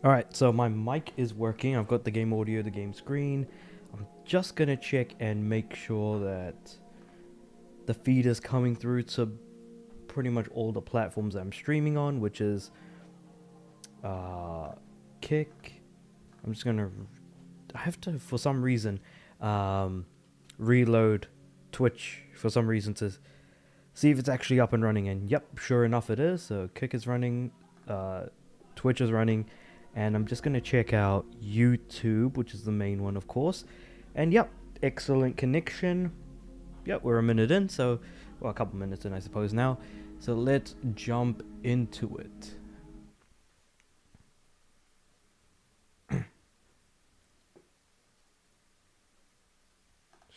Alright, so my mic is working. I've got the game audio, the game screen. I'm just gonna check and make sure that the feed is coming through to pretty much all the platforms I'm streaming on, which is Kick. I'm just gonna... I have to, for some reason, reload Twitch for some reason to see if it's actually up and running. And yep, sure enough it is. So Kick is running, Twitch is running. And I'm just going to check out YouTube, which is the main one, of course. And yep, excellent connection. Yep, we're a minute in, so... Well, a couple minutes in, I suppose, now. So let's jump into it.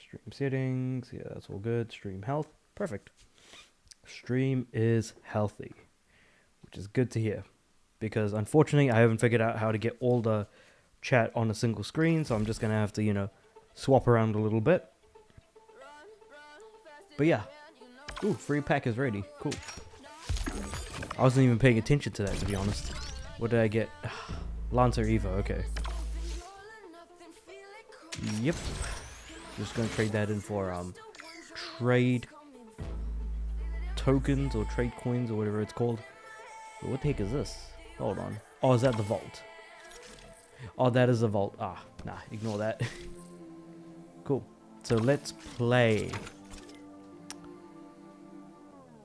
Stream settings. Yeah, that's all good. Stream health. Perfect. Stream is healthy, which is good to hear. Because unfortunately I haven't figured out how to get all the chat on a single screen, so I'm just gonna have to, you know, swap around a little bit. But yeah. Ooh, free pack is ready. Cool. I wasn't even paying attention to that, to be honest. What did I get? Lancer Evo, okay. Yep. Just gonna trade that in for trade tokens or trade coins or whatever it's called. But what the heck is this? Hold on. Oh, is that the vault? Oh, that is the vault. Ah, nah, ignore that. Cool. So let's play.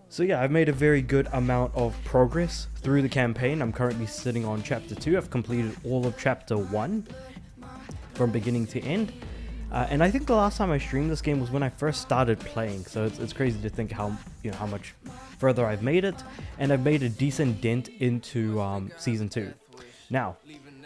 So yeah, I've made a very good amount of progress through the campaign. I'm currently sitting on chapter 2. I've completed all of chapter 1 from beginning to end. And I think the last time I streamed this game was when I first started playing. So it's crazy to think how much further I've made it, and I've made a decent dent into season 2. Now,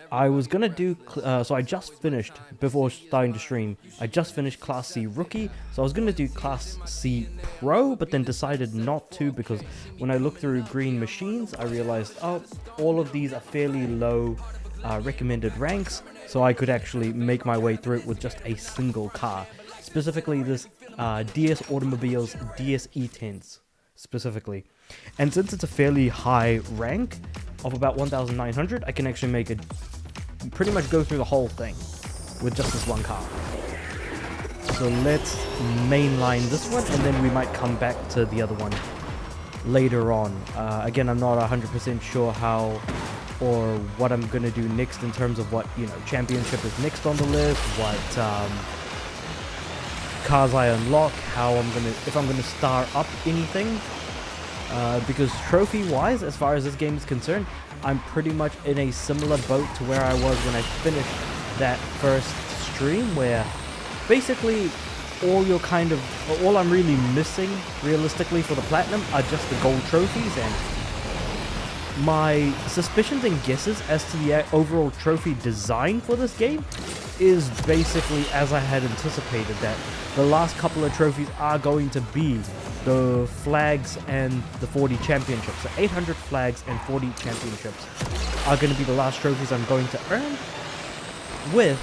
I was gonna do so I just finished before starting to stream. I just finished Class C Rookie, so I was gonna do Class C Pro, but then decided not to because when I looked through Green Machines, I realized all of these are fairly low recommended ranks, so I could actually make my way through it with just a single car, specifically this DS Automobiles DS E10s. Specifically, and since it's a fairly high rank of about 1900, I can actually make it pretty much go through the whole thing with just this one car. So let's mainline this one, and then we might come back to the other one later on. Again, I'm not 100% sure how or what I'm gonna do next in terms of what championship is next on the list, what cars I unlock, if I'm gonna star up anything, because trophy wise, as far as this game is concerned, I'm pretty much in a similar boat to where I was when I finished that first stream, where basically all I'm really missing realistically for the platinum are just the gold trophies, and my suspicions and guesses as to the overall trophy design for this game is basically as I had anticipated, that the last couple of trophies are going to be the flags and the 40 championships. So 800 flags and 40 championships are going to be the last trophies I'm going to earn, with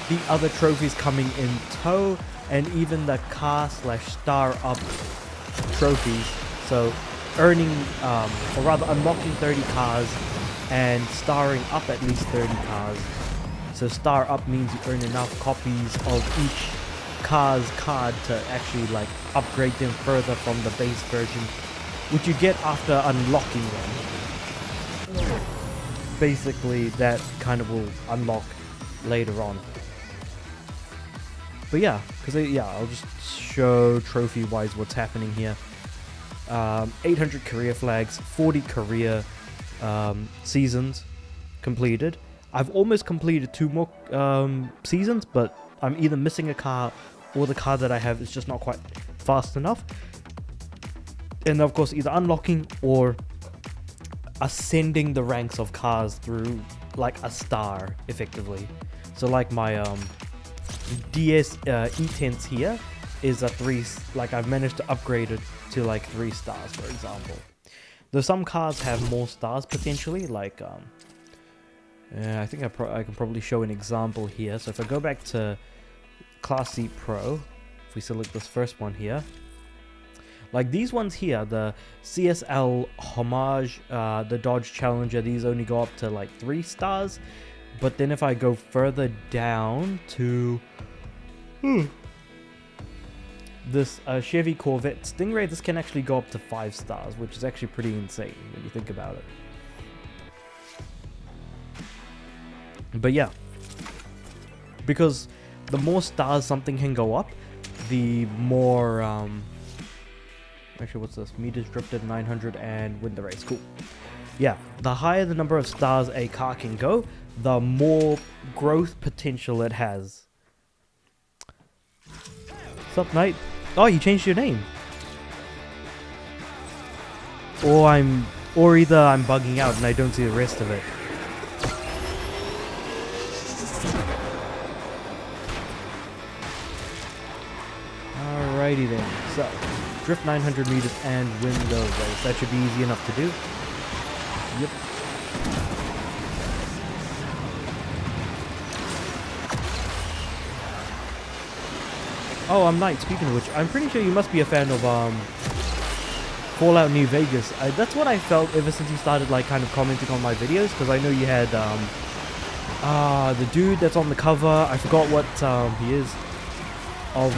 the other trophies coming in tow, and even the car/star up trophies. So earning, or rather unlocking 30 cars and starring up at least 30 cars. So star up means you earn enough copies of each car's card to actually upgrade them further from the base version, which you get after unlocking them. Basically, that kind of will unlock later on. But yeah, I'll just show trophy-wise what's happening here. 800 career flags, 40 career seasons completed. I've almost completed 2 more seasons, but I'm either missing a car or the car that I have is just not quite fast enough. And of course, either unlocking or ascending the ranks of cars through like a star, effectively. So like my DS E10s here is a 3, I've managed to upgrade it to 3 stars, for example. Though some cars have more stars potentially, I think I can probably show an example here. So if I go back to Class C Pro, if we select this first one here, Like these ones here, the CSL Homage, the Dodge Challenger, these only go up to like 3 stars. But then if I go further down to this Chevy Corvette Stingray, this can actually go up to 5 stars, which is actually pretty insane when you think about it. But yeah, because the more stars something can go up, the more actually, what's this? Meters drifted 900 and win the race. Cool. Yeah, the higher the number of stars a car can go, the more growth potential it has. What's up, mate? Oh, you changed your name. Or either I'm bugging out and I don't see the rest of it. Alrighty then. So, drift 900 meters and win the race. That should be easy enough to do. Yep. Oh, I'm Knight. Speaking of which, I'm pretty sure you must be a fan of Fallout New Vegas. That's what I felt ever since you started like kind of commenting on my videos, because I know you had the dude that's on the cover. I forgot what he is of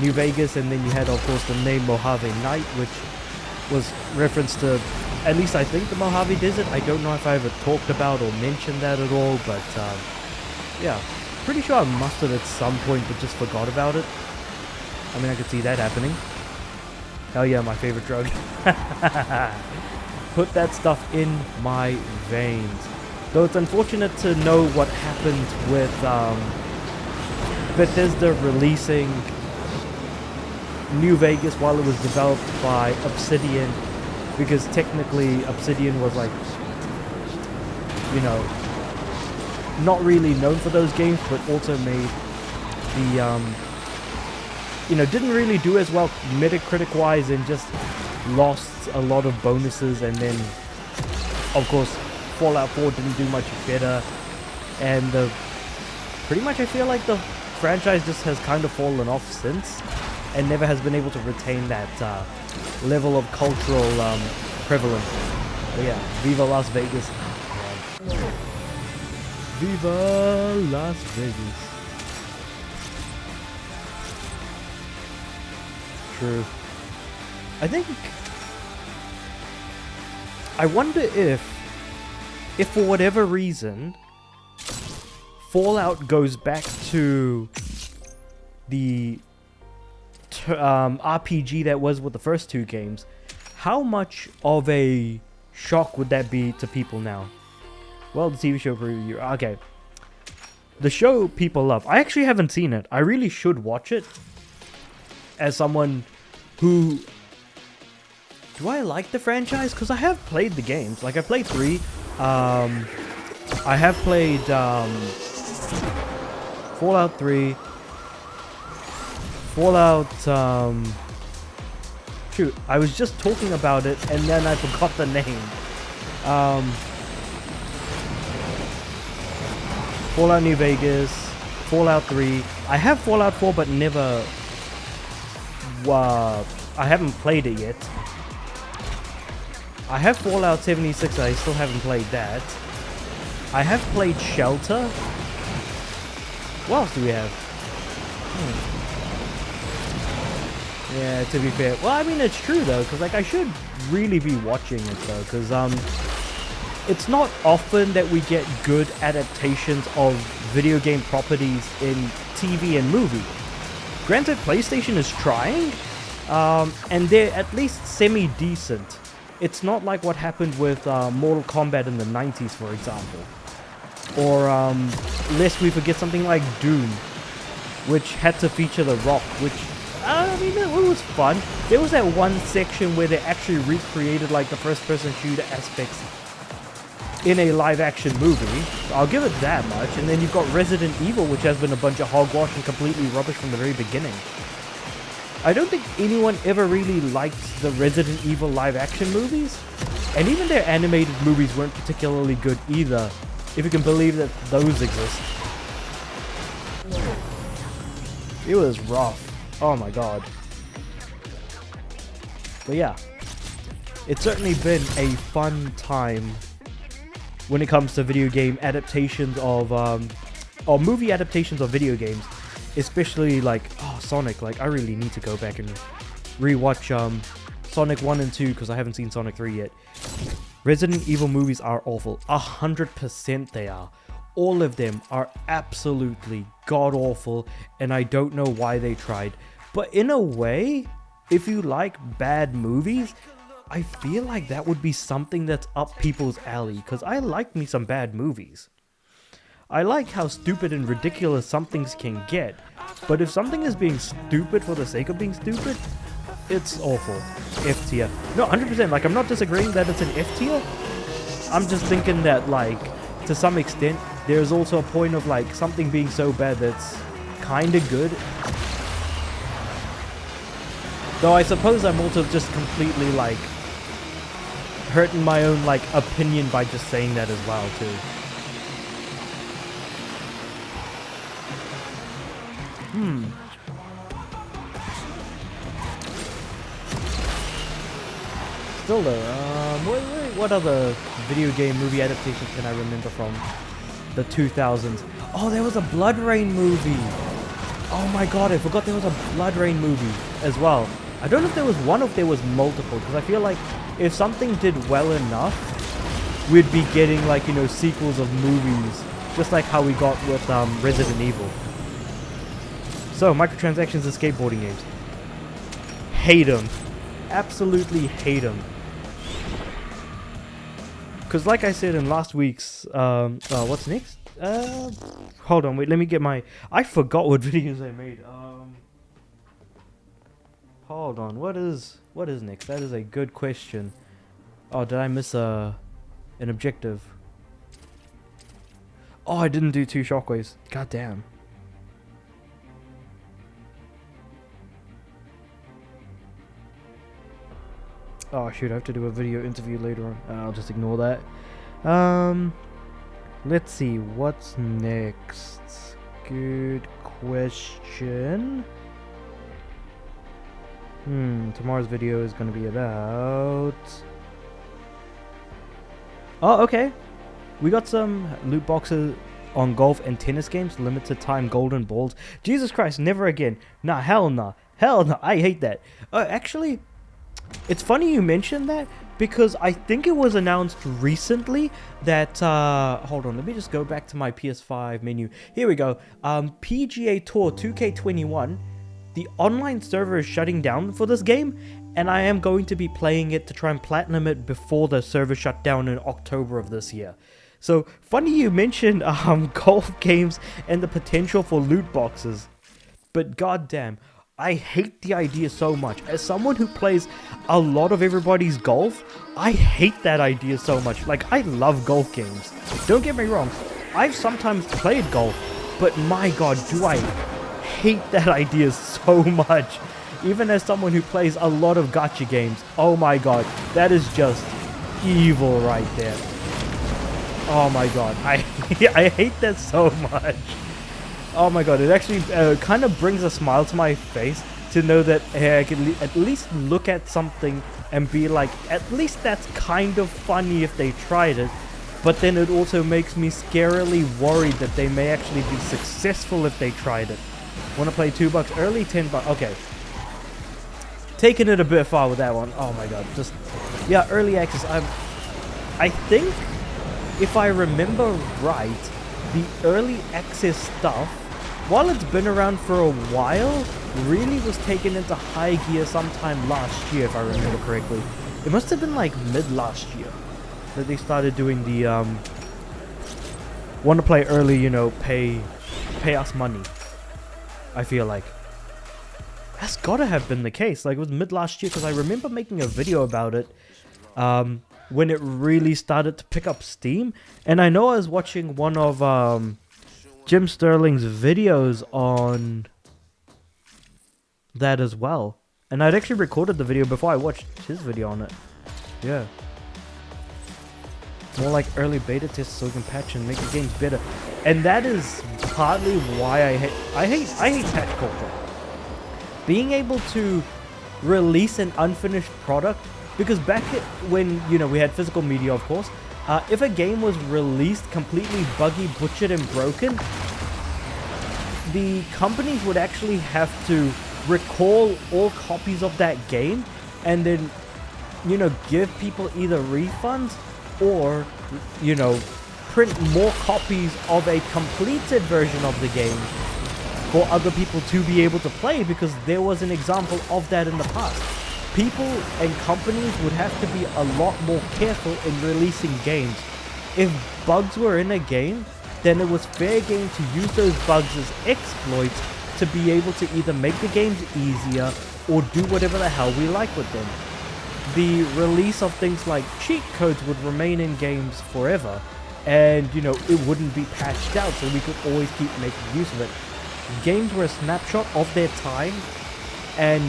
New Vegas, and then you had of course the name Mojave Knight, which was reference to, at least I think, the Mojave Desert. I don't know if I ever talked about or mentioned that at all, but yeah. Pretty sure I must have at some point, but just forgot about it. I mean, I could see that happening. Hell yeah, my favorite drug. Put that stuff in my veins. Though it's unfortunate to know what happened with Bethesda releasing New Vegas while it was developed by Obsidian, because technically Obsidian was like, you know, not really known for those games, but also made the, you know, didn't really do as well Metacritic wise, and just lost a lot of bonuses. And then, of course, Fallout 4 didn't do much better, and pretty much I feel like the franchise just has kind of fallen off since, and never has been able to retain that level of cultural prevalence. But yeah, Viva Las Vegas. Viva Las Vegas. True. I wonder if for whatever reason Fallout goes back to the RPG that was with the first 2 games, how much of a shock would that be to people now? Well, the TV show preview. Okay. The show people love. I actually haven't seen it. I really should watch it. As someone who... Do I like the franchise? Because I have played the games. Like, I played 3. I have played Fallout 3. Fallout... Shoot, I was just talking about it and then I forgot the name. Fallout New Vegas, Fallout 3. I have Fallout 4, but never... I haven't played it yet. I have Fallout 76, I still haven't played that. I have played Shelter. What else do we have? Yeah, to be fair. Well, I mean, it's true, though, because, like, I should really be watching it, though, because, it's not often that we get good adaptations of video game properties in TV and movie. Granted, PlayStation is trying, and they're at least semi-decent. It's not like what happened with Mortal Kombat in the 90s, for example. Or, lest we forget something like Doom, which had to feature The Rock, which, I mean, it was fun. There was that one section where they actually recreated, like, the first-person shooter aspects in a live-action movie. I'll give it that much. And then you've got Resident Evil, which has been a bunch of hogwash and completely rubbish from the very beginning. I don't think anyone ever really liked the Resident Evil live-action movies. And even their animated movies weren't particularly good either, if you can believe that those exist. It was rough. Oh my god. But yeah, it's certainly been a fun time when it comes to video game adaptations of, or movie adaptations of video games. Especially like, oh, Sonic, like I really need to go back and rewatch Sonic 1 and 2 because I haven't seen Sonic 3 yet. Resident Evil movies are awful. 100% they are. All of them are absolutely god-awful, and I don't know why they tried. But in a way, if you like bad movies, I feel like that would be something that's up people's alley, because I like me some bad movies. I like how stupid and ridiculous some things can get, but if something is being stupid for the sake of being stupid, it's awful. F tier. No, 100%, like I'm not disagreeing that it's an F tier. I'm just thinking that, like, to some extent, there's also a point of like something being so bad that's kinda good. Though I suppose I'm also just completely like hurting my own like opinion by just saying that as well too. Still though, what other video game movie adaptations can I remember from the 2000s? Oh, there was a Blood Rain movie. Oh my god, I forgot there was a Blood Rain movie as well. I don't know if there was one or if there was multiple, because I feel like if something did well enough, we'd be getting like, you know, sequels of movies, just like how we got with Resident Evil. So, microtransactions and skateboarding games. Hate them. Absolutely hate them. Because like I said in last week's, what's next? Hold on, wait, let me get my, I forgot what videos I made. Hold on, what is next? That is a good question. Oh, did I miss an objective? Oh, I didn't do 2 shockwaves. God damn. Oh shoot, I have to do a video interview later on. I'll just ignore that. Let's see, what's next? Good question. Tomorrow's video is going to be about... Oh, okay. We got some loot boxes on golf and tennis games, limited time golden balls. Jesus Christ, never again. Nah, hell nah. Hell nah, I hate that. Actually... It's funny you mentioned that, because I think it was announced recently that, hold on, let me just go back to my PS5 menu. Here we go. PGA Tour 2K21, the online server is shutting down for this game, and I am going to be playing it to try and platinum it before the server shut down in October of this year. So, funny you mentioned golf games and the potential for loot boxes, but goddamn, I hate the idea so much. As someone who plays a lot of everybody's golf, I hate that idea so much. Like, I love golf games. Don't get me wrong, I've sometimes played golf, but my god, do I hate that idea so much. Even as someone who plays a lot of gacha games, oh my god, that is just evil right there. Oh my god, I hate that so much. Oh my god, it actually kind of brings a smile to my face to know that I can at least look at something and be like, at least that's kind of funny if they tried it. But then it also makes me scarily worried that they may actually be successful if they tried it. Want to play $2 early? $10? Okay. Taking it a bit far with that one. Oh my god, just... Yeah, early access. I think, if I remember right, the early access stuff, while it's been around for a while, really was taken into high gear sometime last year, if I remember correctly. It must have been like mid last year that they started doing the want to play early, you know, pay us money. I feel like that's gotta have been the case. Like, it was mid last year, because I remember making a video about it when it really started to pick up steam. And I know I was watching one of Jim Sterling's videos on that as well, and I'd actually recorded the video before I watched his video on it. Yeah, more like early beta tests so we can patch and make the games better. And that is partly why I hate patch culture. Being able to release an unfinished product, because back when, you know, we had physical media, of course, if a game was released completely buggy, butchered, and broken, the companies would actually have to recall all copies of that game and then, you know, give people either refunds or, you know, print more copies of a completed version of the game for other people to be able to play, because there was an example of that in the past. People and companies would have to be a lot more careful in releasing games. If bugs were in a game, then it was fair game to use those bugs as exploits to be able to either make the games easier or do whatever the hell we like with them. The release of things like cheat codes would remain in games forever, and, you know, it wouldn't be patched out, so we could always keep making use of it. Games were a snapshot of their time, and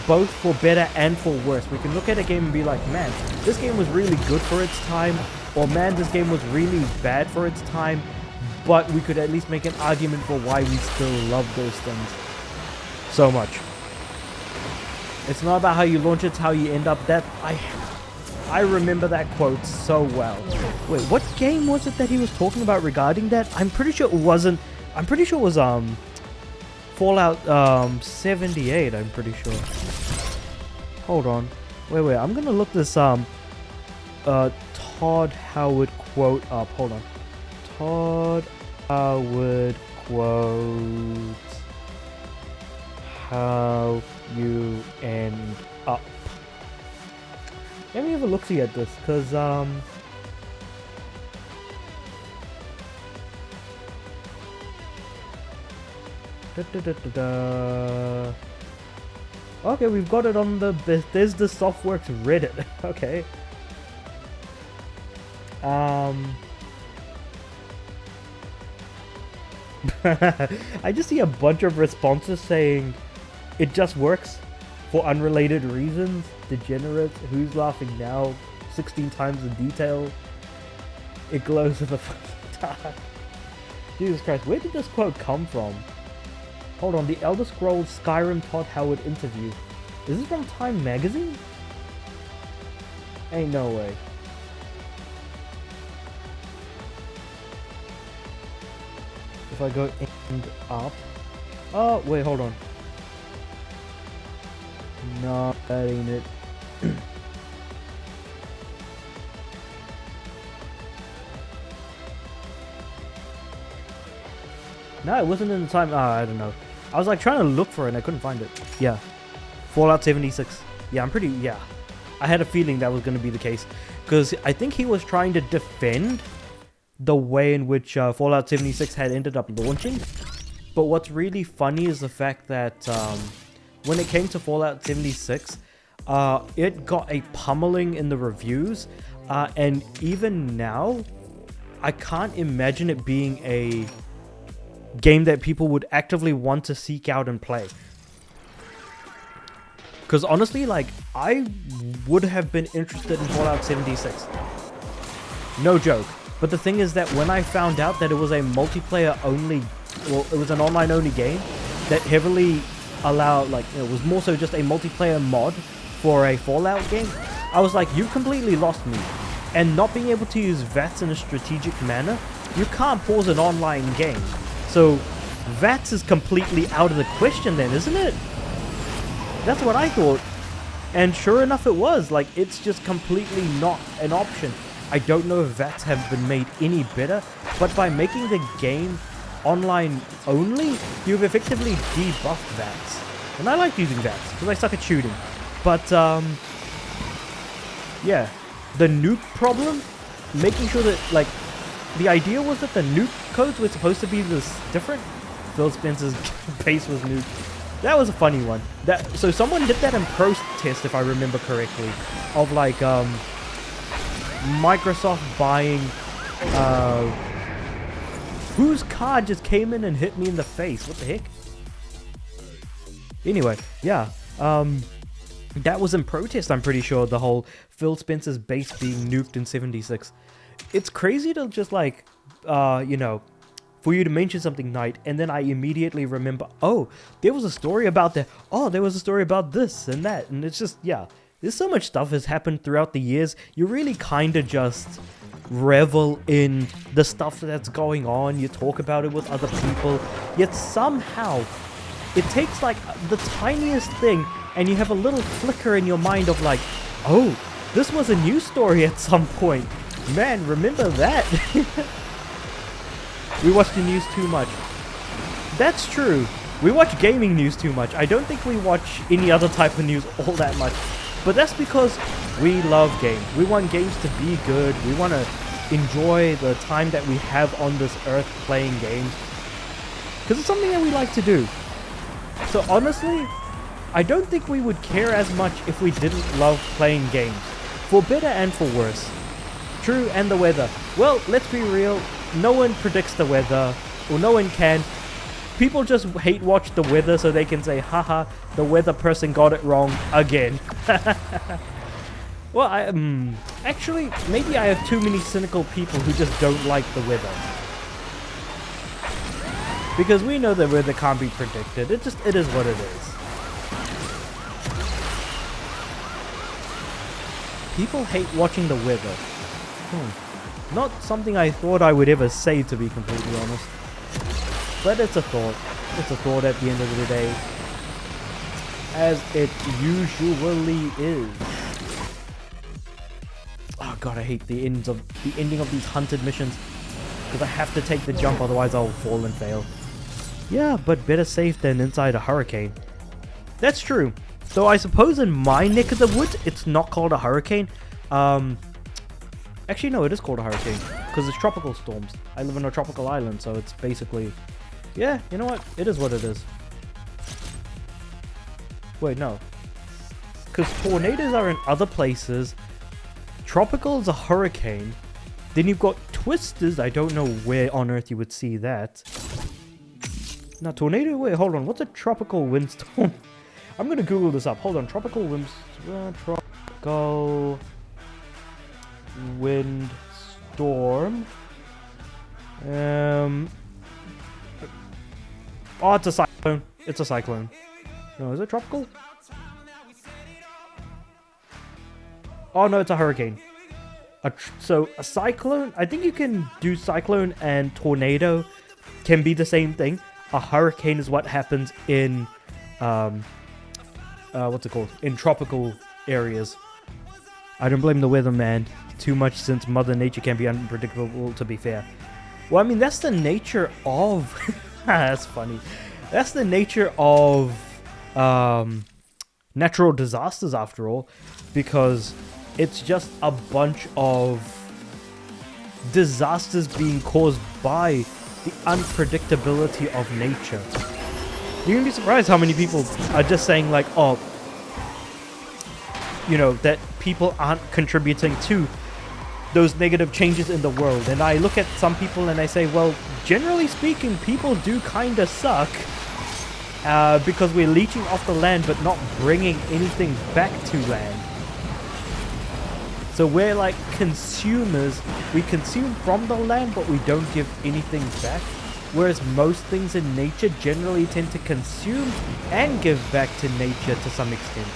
both for better and for worse. We can look at a game and be like, man, this game was really good for its time, or man, this game was really bad for its time, but we could at least make an argument for why we still love those things so much. It's not about how you launch, it's how you end up. That I remember that quote so well. Wait, what game was it that he was talking about regarding that? I'm pretty sure it wasn't. I'm pretty sure it was Fallout 78. I'm pretty sure. Hold on. Wait. I'm gonna look this Todd Howard quote up. Hold on. Todd Howard quote. How you end up. Let me have a look-see at this, because okay, we've got it on the there's the Softworks Reddit. Okay. I just see a bunch of responses saying it just works for unrelated reasons. Degenerates, who's laughing now? 16 times the detail. It glows in the dark. Jesus Christ, where did this quote come from? Hold on, the Elder Scrolls Skyrim Todd Howard interview. Is this from Time Magazine? Ain't no way. If I go end up... Oh, wait, hold on. No, that ain't it. No, it wasn't in the time... I don't know. I was like trying to look for it and I couldn't find it. Yeah. Fallout 76. Yeah, I'm pretty... Yeah. I had a feeling that was going to be the case. Because I think he was trying to defend the way in which Fallout 76 had ended up launching. But what's really funny is the fact that when it came to Fallout 76, it got a pummeling in the reviews. And even now, I can't imagine it being a game that people would actively want to seek out and play. Because honestly, like, I would have been interested in Fallout 76. No joke. But the thing is that when I found out that it was a multiplayer only, well, it was an online only game that heavily allowed, like, it was more so just a multiplayer mod for a Fallout game, I was like, you completely lost me. And not being able to use VATS in a strategic manner, you can't pause an online game. So VATS is completely out of the question then, isn't it? That's what I thought. And sure enough it was. Like, it's just completely not an option. I don't know if VATS have been made any better, but by making the game online only, you've effectively debuffed VATS. And I like using VATS, because I suck at shooting. But, yeah. The nuke problem, making sure that, like, the idea was that the nuke codes were supposed to be this different. Phil Spencer's base was nuked. That was a funny one. So someone did that in protest, if I remember correctly, of like Microsoft buying whose card just came in and hit me in the face. What the heck? Anyway, yeah. That was in protest, I'm pretty sure, the whole Phil Spencer's base being nuked in 76. It's crazy to just like, you know, for you to mention something, Knight, and then I immediately remember, oh, there was a story about that. Oh, there was a story about this and that. And it's just, yeah, there's so much stuff has happened throughout the years. You really kind of just revel in the stuff that's going on. You talk about it with other people, yet somehow it takes like the tiniest thing and you have a little flicker in your mind of like, oh, this was a news story at some point. Man, remember that? We watch the news too much. That's true. We watch gaming news too much. I don't think we watch any other type of news all that much. But that's because we love games. We want games to be good. We want to enjoy the time that we have on this earth playing games. Because it's something that we like to do. So honestly, I don't think we would care as much if we didn't love playing games. For better and for worse. True, and the weather. Well, let's be real. No one predicts the weather. Or no one can. People just hate watch the weather so they can say, haha, the weather person got it wrong again. Well, actually, maybe I have too many cynical people who just don't like the weather. Because we know the weather can't be predicted. It is what it is. People hate watching the weather. Not something I thought I would ever say, to be completely honest. But it's a thought. It's a thought at the end of the day. As it usually is. Oh god, I hate the ending of these hunted missions. Because I have to take the jump, otherwise I'll fall and fail. Yeah, but better safe than inside a hurricane. That's true. Though I suppose in my neck of the woods, it's not called a hurricane. Actually, no, it is called a hurricane. Because it's tropical storms. I live on a tropical island, so it's basically... Yeah, you know what? It is what it is. Wait, no. Because tornadoes are in other places. Tropical is a hurricane. Then you've got twisters. I don't know where on earth you would see that. Now, tornado? Wait, hold on. What's a tropical windstorm? I'm going to Google this up. Hold on. Tropical windstorm. Oh, it's a cyclone. It's a cyclone. No, is it tropical? Oh, no, it's a hurricane. So, a cyclone... I think you can do cyclone and tornado can be the same thing. A hurricane is what happens in... what's it called? In tropical areas. I don't blame the weatherman too much since Mother Nature can be unpredictable, to be fair. Well, I mean, that's the nature of... That's funny. That's the nature of natural disasters, after all, because it's just a bunch of disasters being caused by the unpredictability of nature. You're gonna be surprised how many people are just saying like, oh, you know, that people aren't contributing to those negative changes in the world. And I look at some people and I say, well, generally speaking, people do kind of suck because we're leeching off the land but not bringing anything back to land. So we're like consumers. We consume from the land but we don't give anything back. Whereas most things in nature generally tend to consume and give back to nature to some extent.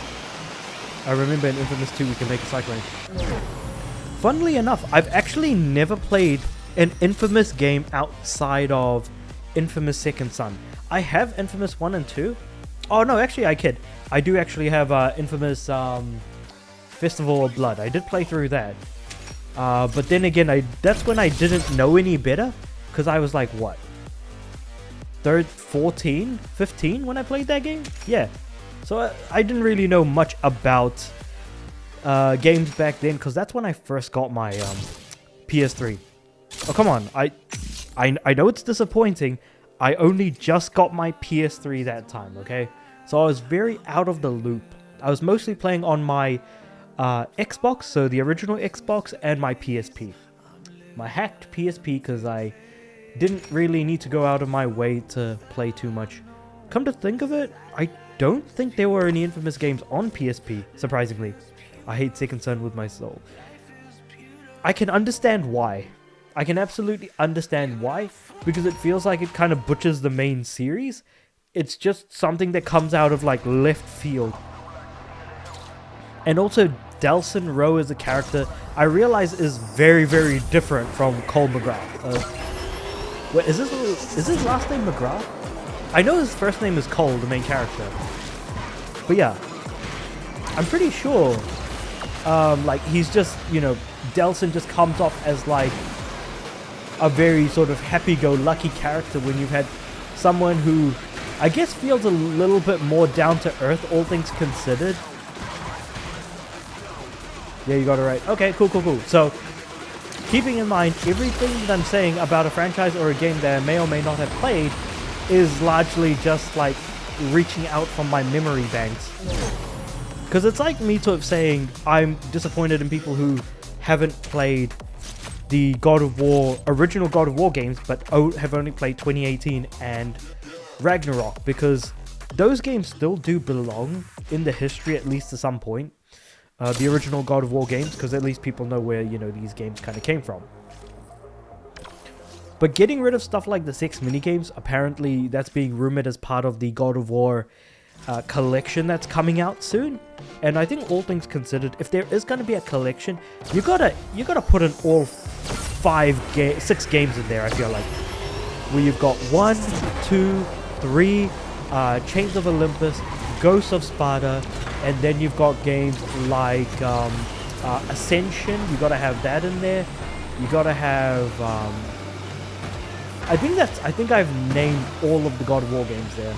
I remember in Infamous 2 we can make a cyclone. Funnily enough, I've actually never played an Infamous game outside of Infamous Second Son. I have Infamous 1 and 2. Oh no, actually I kid. I do actually have Infamous Festival of Blood. I did play through that. But then again, that's when I didn't know any better. Because I was like, what? 14? 15 when I played that game? Yeah. So I didn't really know much about... games back then, because that's when I first got my PS3. Oh, come on. I know it's disappointing. I only just got my PS3 that time, okay? So I was very out of the loop. I was mostly playing on my Xbox, so the original Xbox, and my PSP. My hacked PSP, because I didn't really need to go out of my way to play too much. Come to think of it, I don't think there were any Infamous games on PSP, surprisingly. I hate Second Son with my soul. I can understand why. I can absolutely understand why, because it feels like it kind of butchers the main series. It's just something that comes out of like left field. And also, Delsin Rowe as a character, I realize is very, very different from Cole McGrath. Wait, is his last name McGrath? I know his first name is Cole, the main character. But yeah, I'm pretty sure, like, he's just, you know, Delsin just comes off as like a very sort of happy-go-lucky character when you've had someone who I guess feels a little bit more down to earth, all things considered. Yeah, you got it right. Okay, cool. So, keeping in mind everything that I'm saying about a franchise or a game that I may or may not have played is largely just like reaching out from my memory banks. Because it's like me sort of saying I'm disappointed in people who haven't played the original God of War games, but have only played 2018 and Ragnarok, because those games still do belong in the history, at least to some point. The original God of War games, because at least people know where, you know, these games kind of came from. But getting rid of stuff like the 6 minigames, apparently that's being rumored as part of the God of War collection that's coming out soon. And I think all things considered, if there is going to be a collection, you gotta put in all 6 games in there. I feel like where you've got 1, 2, 3, Chains of Olympus, Ghosts of Sparta, and then you've got games like Ascension. You gotta have that in there. You gotta have. I think I've named all of the God of War games there.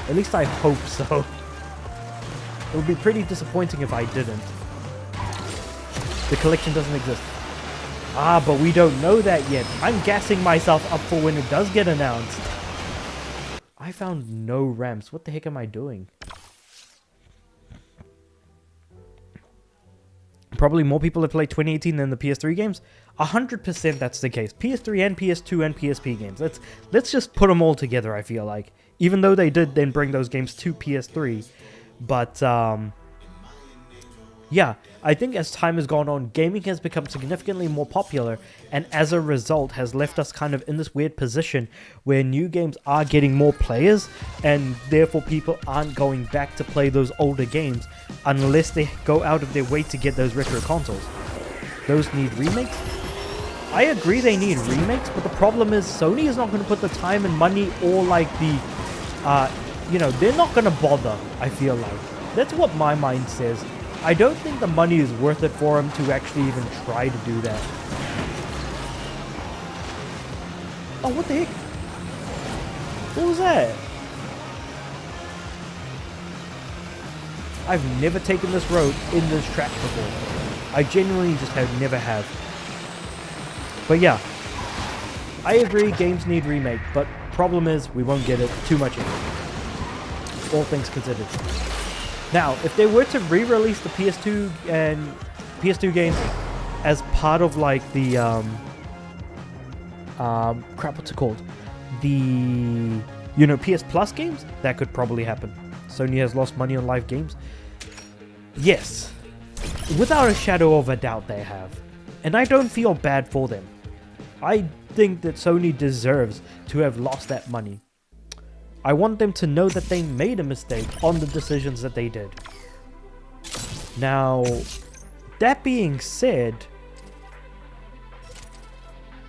At least I hope so. It would be pretty disappointing if I didn't. The collection doesn't exist. Ah, but we don't know that yet. I'm gassing myself up for when it does get announced. I found no ramps. What the heck am I doing? Probably more people have played 2018 than the PS3 games. 100% that's the case. PS3 and PS2 and PSP games. Let's just put them all together, I feel like. Even though they did then bring those games to PS3. But, yeah, I think as time has gone on, gaming has become significantly more popular, and as a result has left us kind of in this weird position where new games are getting more players, and therefore people aren't going back to play those older games unless they go out of their way to get those retro consoles. Those need remakes? I agree they need remakes, but the problem is Sony is not going to put the time and money or like the, you know, they're not going to bother, I feel like. That's what my mind says. I don't think the money is worth it for them to actually even try to do that. Oh, what the heck? What was that? I've never taken this road in this track before. I genuinely just never have. But yeah, I agree games need remake, but problem is we won't get it too much in it. All things considered. Now, if they were to re-release the PS2 and PS2 games as part of like the crap, what's it called? The, you know, PS Plus games, that could probably happen. Sony has lost money on live games. Yes, without a shadow of a doubt they have. And I don't feel bad for them. I think that Sony deserves to have lost that money. I want them to know that they made a mistake on the decisions that they did. Now, that being said,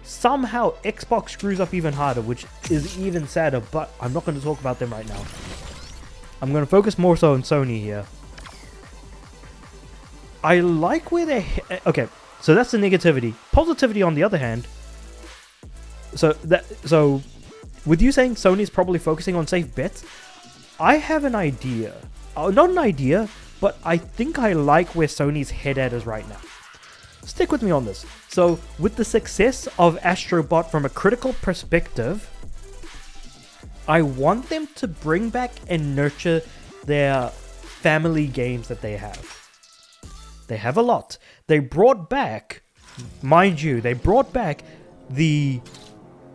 somehow Xbox screws up even harder, which is even sadder, but I'm not going to talk about them right now. I'm going to focus more so on Sony here. I like where they... Okay, so that's the negativity. Positivity on the other hand. So with you saying Sony's probably focusing on safe bets, I have an idea. Not an idea, but I think I like where Sony's head at is right now. Stick with me on this. So, with the success of Astrobot from a critical perspective, I want them to bring back and nurture their family games that they have. They have a lot. They brought back, mind you, they brought back the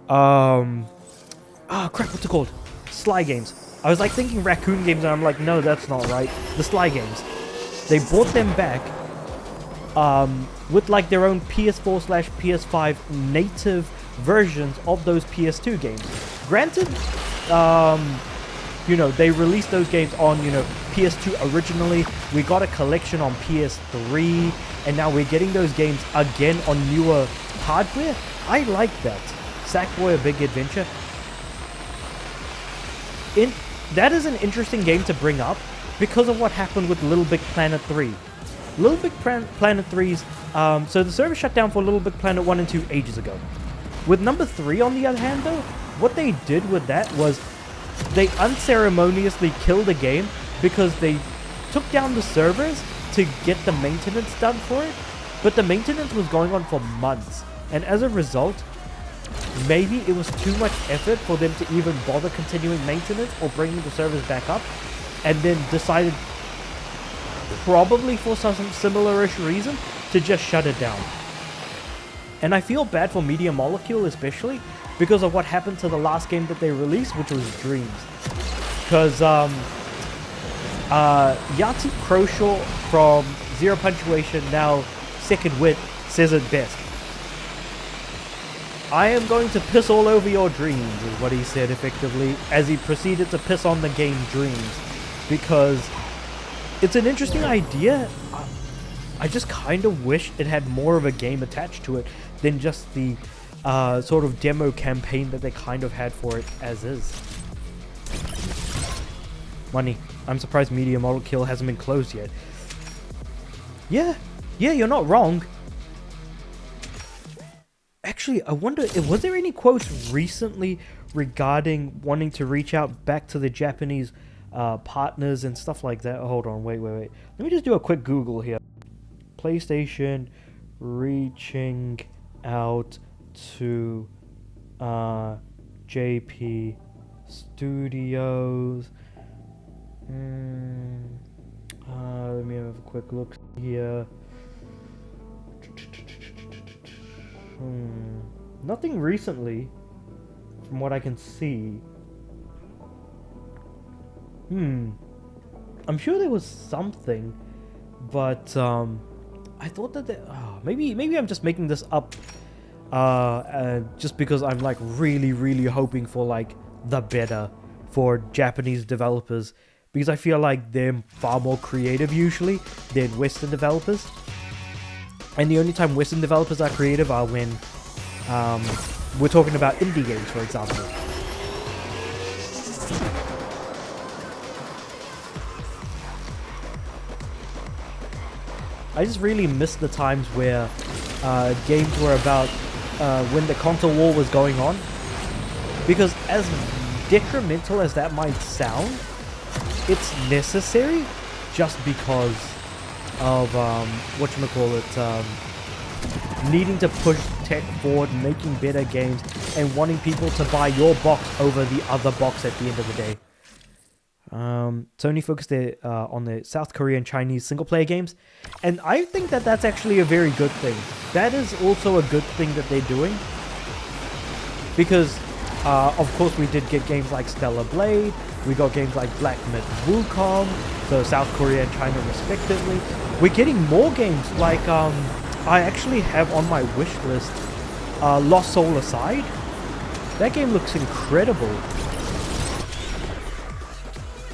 crap, what's it called? Sly games. I was like thinking Raccoon games and I'm like, no, that's not right. The Sly games. They brought them back with like their own PS4/PS5 native versions of those PS2 games. Granted, you know, they released those games on, you know, PS2 originally. We got a collection on PS3, and now we're getting those games again on newer hardware. I like that. Sackboy: A Big Adventure. That is an interesting game to bring up because of what happened with Little Big Planet 3. Little Big Planet 3's, so the server shut down for Little Big Planet 1 and 2 ages ago. With number 3, on the other hand, though, what they did with that was they unceremoniously killed the game because they took down the servers to get the maintenance done for it, but the maintenance was going on for months, and as a result, maybe it was too much effort for them to even bother continuing maintenance or bringing the servers back up, and then decided, probably for some similar-ish reason, to just shut it down. And I feel bad for Media Molecule especially because of what happened to the last game that they released, which was Dreams. Because Yahtzee Croshaw from Zero Punctuation, now Second Wit, says it best. "I am going to piss all over your dreams," is what he said effectively, as he proceeded to piss on the game Dreams. Because it's an interesting idea. I just kind of wish it had more of a game attached to it than just the sort of demo campaign that they kind of had for it as is. Money. I'm surprised Media Molecule hasn't been closed yet. Yeah, you're not wrong. Actually, I wonder, was there any quotes recently regarding wanting to reach out back to the Japanese partners and stuff like that? Oh, hold on, wait. Let me just do a quick Google here. PlayStation reaching out to JP Studios. Let me have a quick look here. Nothing recently, from what I can see. I'm sure there was something, but I thought that maybe I'm just making this up, just because I'm like really hoping for like the better for Japanese developers, because I feel like they're far more creative usually than Western developers. And the only time Western developers are creative are when we're talking about indie games, for example. I just really miss the times where games were about when the console war was going on. Because as detrimental as that might sound, it's necessary just because of needing to push tech forward, making better games, and wanting people to buy your box over the other box at the end of the day. Sony focused on the South Korean Chinese single-player games, and I think that that's actually a very good thing. That is also a good thing that they're doing, because of course we did get games like Stellar Blade, we got games like Black Myth Wukong, so South Korea and China respectively. We're getting more games like I actually have on my wish list Lost Soul Aside. That game looks incredible.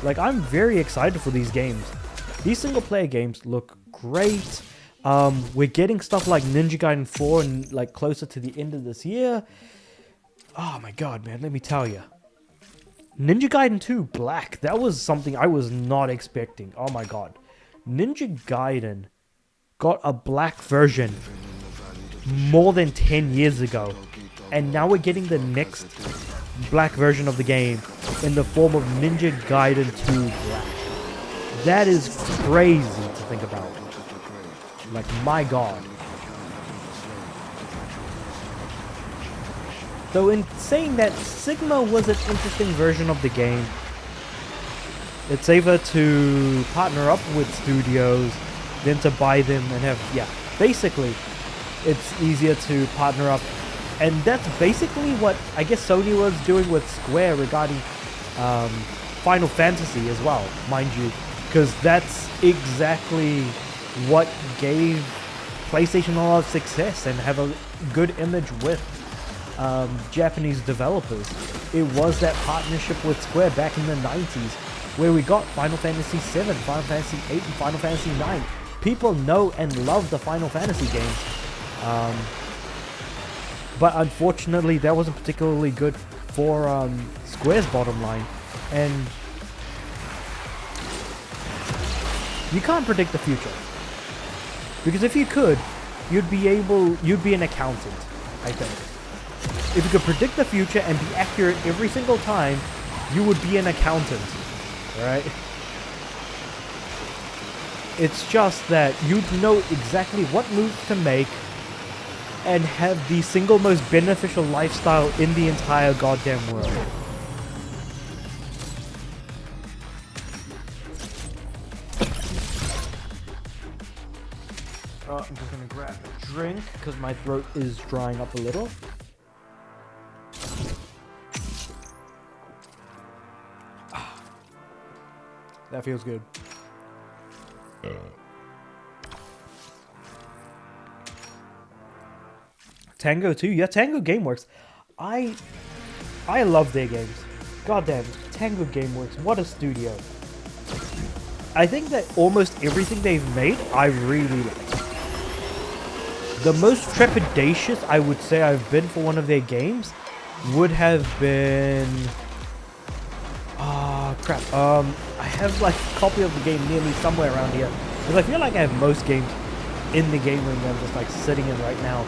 Like, I'm very excited for these games. These single player games look great. We're getting stuff like Ninja Gaiden 4 and like closer to the end of this year. Oh my god, man, let me tell you. Ninja Gaiden 2 Black, that was something I was not expecting. Oh my god. Ninja Gaiden got a black version more than 10 years ago. And now we're getting the next black version of the game in the form of Ninja Gaiden 2 Black. That is crazy to think about. Like, my god. So in saying that, Sigma was an interesting version of the game. It's safer to partner up with studios than to buy them and have, basically, it's easier to partner up. And that's basically what I guess Sony was doing with Square regarding Final Fantasy as well, mind you. Because that's exactly what gave PlayStation a lot of success and have a good image with Japanese developers. It was that partnership with Square back in the 90s where we got Final Fantasy VII, Final Fantasy VIII, and Final Fantasy IX. People know and love the Final Fantasy games. But unfortunately, that wasn't particularly good for Square's bottom line. And you can't predict the future. Because if you could, you'd be an accountant, I think. If you could predict the future and be accurate every single time, you would be an accountant, right? It's just that you'd know exactly what moves to make and have the single most beneficial lifestyle in the entire goddamn world. I'm just gonna grab a drink because my throat is drying up a little. That feels good. Tango 2? Yeah, Tango Gameworks. I love their games. Goddamn, Tango Gameworks, what a studio. I think that almost everything they've made, I really like. The most trepidatious I would say I've been for one of their games would have been... crap. I have like a copy of the game near me somewhere around here. Because I feel like I have most games in the game room that I'm just like sitting in right now.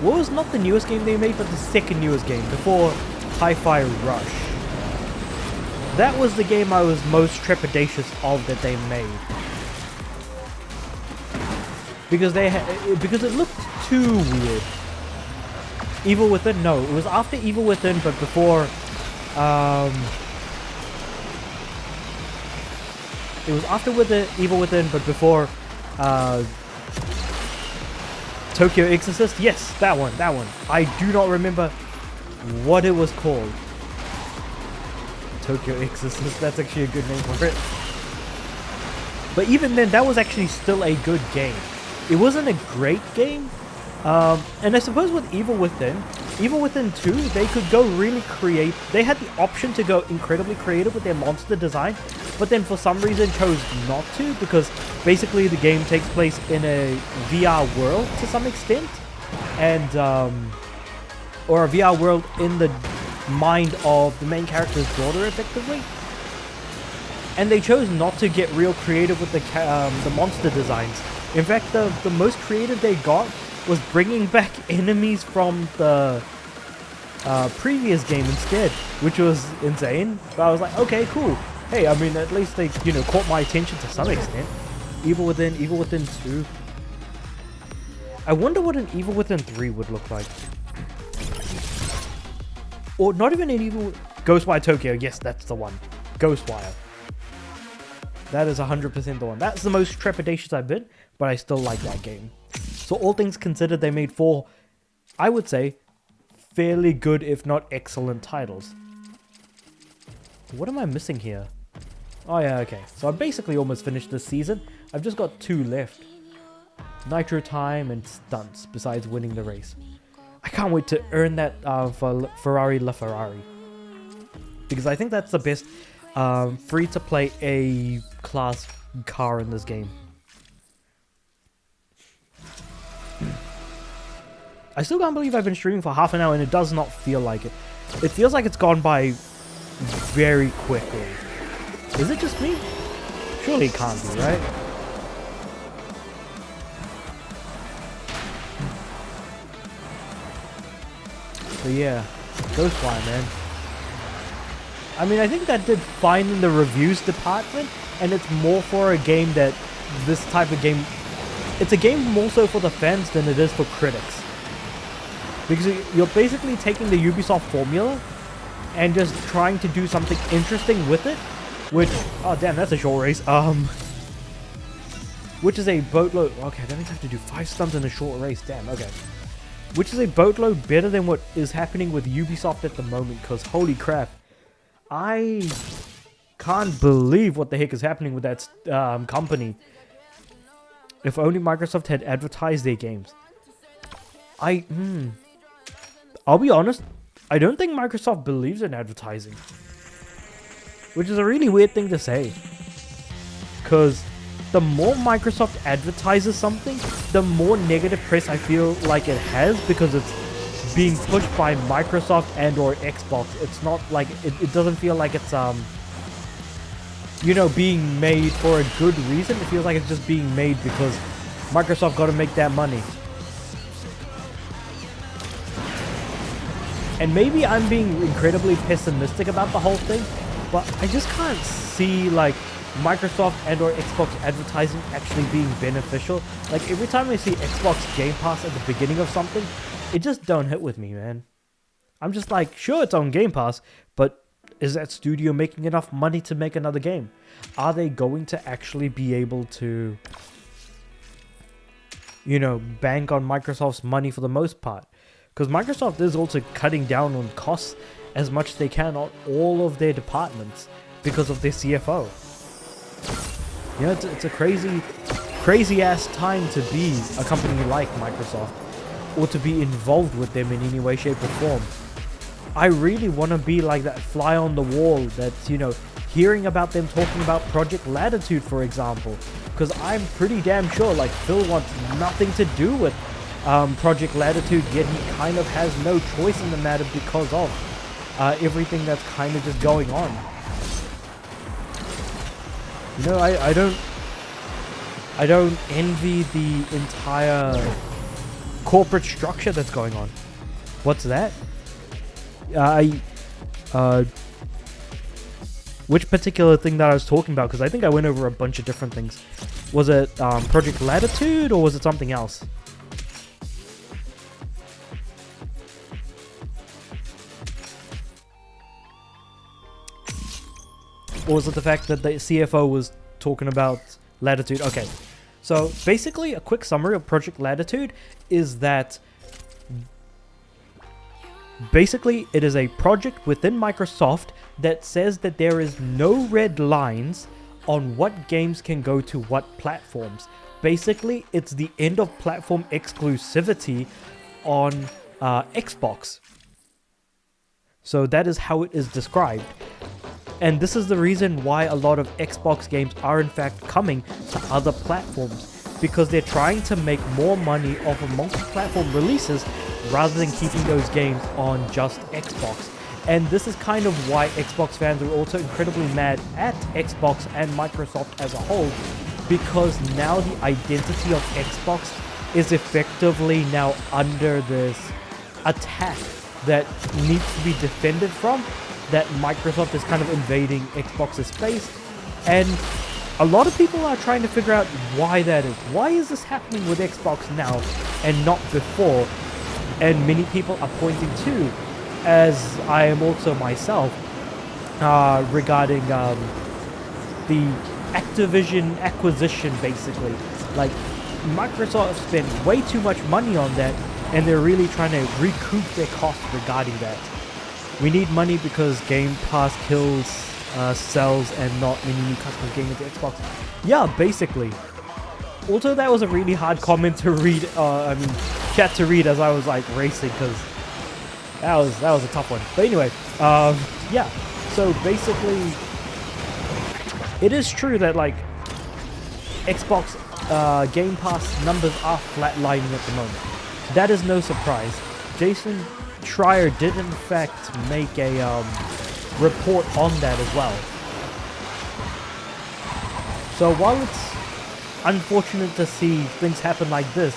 What was not the newest game they made, but the second newest game before Hi-Fi Rush? That was the game I was most trepidatious of that they made. Because because it looked too weird. Evil Within, no, it was after Evil Within, but before, it was after Evil Within, but before, Tokyo Exorcist. Yes, that one. I do not remember what it was called. Tokyo Exorcist, that's actually a good name for it. But even then, that was actually still a good game. It wasn't a great game. And I suppose with Evil Within 2, they could go really they had the option to go incredibly creative with their monster design, but then for some reason chose not to, because basically the game takes place in a VR world to some extent, and, or a VR world in the mind of the main character's daughter, effectively. And they chose not to get real creative with the monster designs. In fact, the most creative they got was bringing back enemies from the previous game instead, which was insane. But I was like, okay, cool. Hey, I mean, at least they, caught my attention to some extent. Evil Within 2. I wonder what an Evil Within 3 would look like. Or not even an Ghostwire Tokyo. Yes, that's the one. Ghostwire. That is 100% the one. That's the most trepidatious I've been, but I still like that game. So all things considered, they made 4, I would say, fairly good, if not excellent titles. What am I missing here? Oh yeah, okay. So I'm basically almost finished this season. I've just got 2 left. Nitro Time and Stunts, besides winning the race. I can't wait to earn that for Ferrari LaFerrari. Because I think that's the best free-to-play A-class car in this game. I still can't believe I've been streaming for half an hour and it does not feel like it. It feels like it's gone by very quickly. Is it just me? Surely it can't be, right? But yeah, Ghostwire, man. I mean, I think that did fine in the reviews department, and it's more for a game that this type of game... It's a game more so for the fans than it is for critics. Because you're basically taking the Ubisoft formula and just trying to do something interesting with it, which... Oh, damn, that's a short race. Which is a boatload... Okay, that means I have to do 5 stunts in a short race. Damn, okay. Which is a boatload better than what is happening with Ubisoft at the moment, because holy crap. I can't believe what the heck is happening with that company. If only Microsoft had advertised their games. I'll be honest, I don't think Microsoft believes in advertising. Which is a really weird thing to say. Because the more Microsoft advertises something, the more negative press I feel like it has, because it's being pushed by Microsoft and or Xbox. It's not like, it doesn't feel like it's, you know, being made for a good reason. It feels like it's just being made because Microsoft got to make that money. And maybe I'm being incredibly pessimistic about the whole thing, but I just can't see like Microsoft and or Xbox advertising actually being beneficial. Like every time I see Xbox Game Pass at the beginning of something, it just don't hit with me, man. I'm just like, sure, it's on Game Pass, but is that studio making enough money to make another game? Are they going to actually be able to, you know, bank on Microsoft's money for the most part? Because Microsoft is also cutting down on costs as much as they can on all of their departments because of their CFO. You know, it's a crazy ass time to be a company like Microsoft, or to be involved with them in any way, shape or form. I really want to be like that fly on the wall that's, you know, hearing about them talking about Project Latitude, for example. Because I'm pretty damn sure like Phil wants nothing to do with Project Latitude, yet he kind of has no choice in the matter because of everything that's kind of just going on. You know, I don't envy the entire corporate structure that's going on. What's that? Which particular thing that I was talking about? Because I think I went over a bunch of different things. Was it Project Latitude, or was it something else? Or was it the fact that the CFO was talking about Latitude? Okay, so basically a quick summary of Project Latitude is that basically it is a project within Microsoft that says that there is no red lines on what games can go to what platforms. Basically, it's the end of platform exclusivity on Xbox. So that is how it is described. And this is the reason why a lot of Xbox games are in fact coming to other platforms, because they're trying to make more money off of multi-platform releases rather than keeping those games on just Xbox. And this is kind of why Xbox fans are also incredibly mad at Xbox and Microsoft as a whole, because now the identity of Xbox is effectively now under this attack that needs to be defended from, that Microsoft is kind of invading Xbox's space. And a lot of people are trying to figure out why that is. Why is this happening with Xbox now and not before? And many people are pointing to, as I am also myself, regarding the Activision acquisition, basically. Like, Microsoft spent way too much money on that, and they're really trying to recoup their costs regarding that. We need money because Game Pass kills sells and not many new customers getting into Xbox. Yeah, basically. Also, that was a really hard comment to read, chat to read as I was like racing, because that was a tough one. But anyway, yeah. So basically, it is true that like Xbox Game Pass numbers are flatlining at the moment. That is no surprise. Jason Schreier did in fact make a report on that as well. So while it's unfortunate to see things happen like this,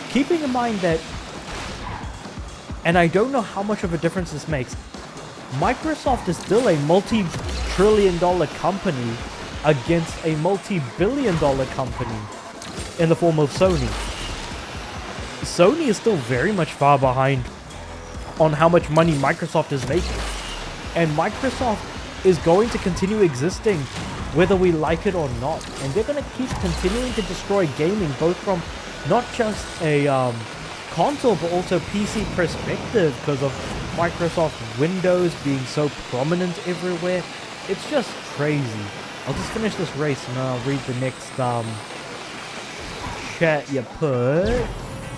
keeping in mind that, and I don't know how much of a difference this makes, Microsoft is still a multi-trillion-dollar company against a multi-billion-dollar company in the form of Sony. Sony is still very much far behind on how much money Microsoft is making. And Microsoft is going to continue existing whether we like it or not. And they're going to keep continuing to destroy gaming, both from not just a console but also PC perspective, because of Microsoft Windows being so prominent everywhere. it's just crazy. I'll just finish this race and then I'll read the next chat you put.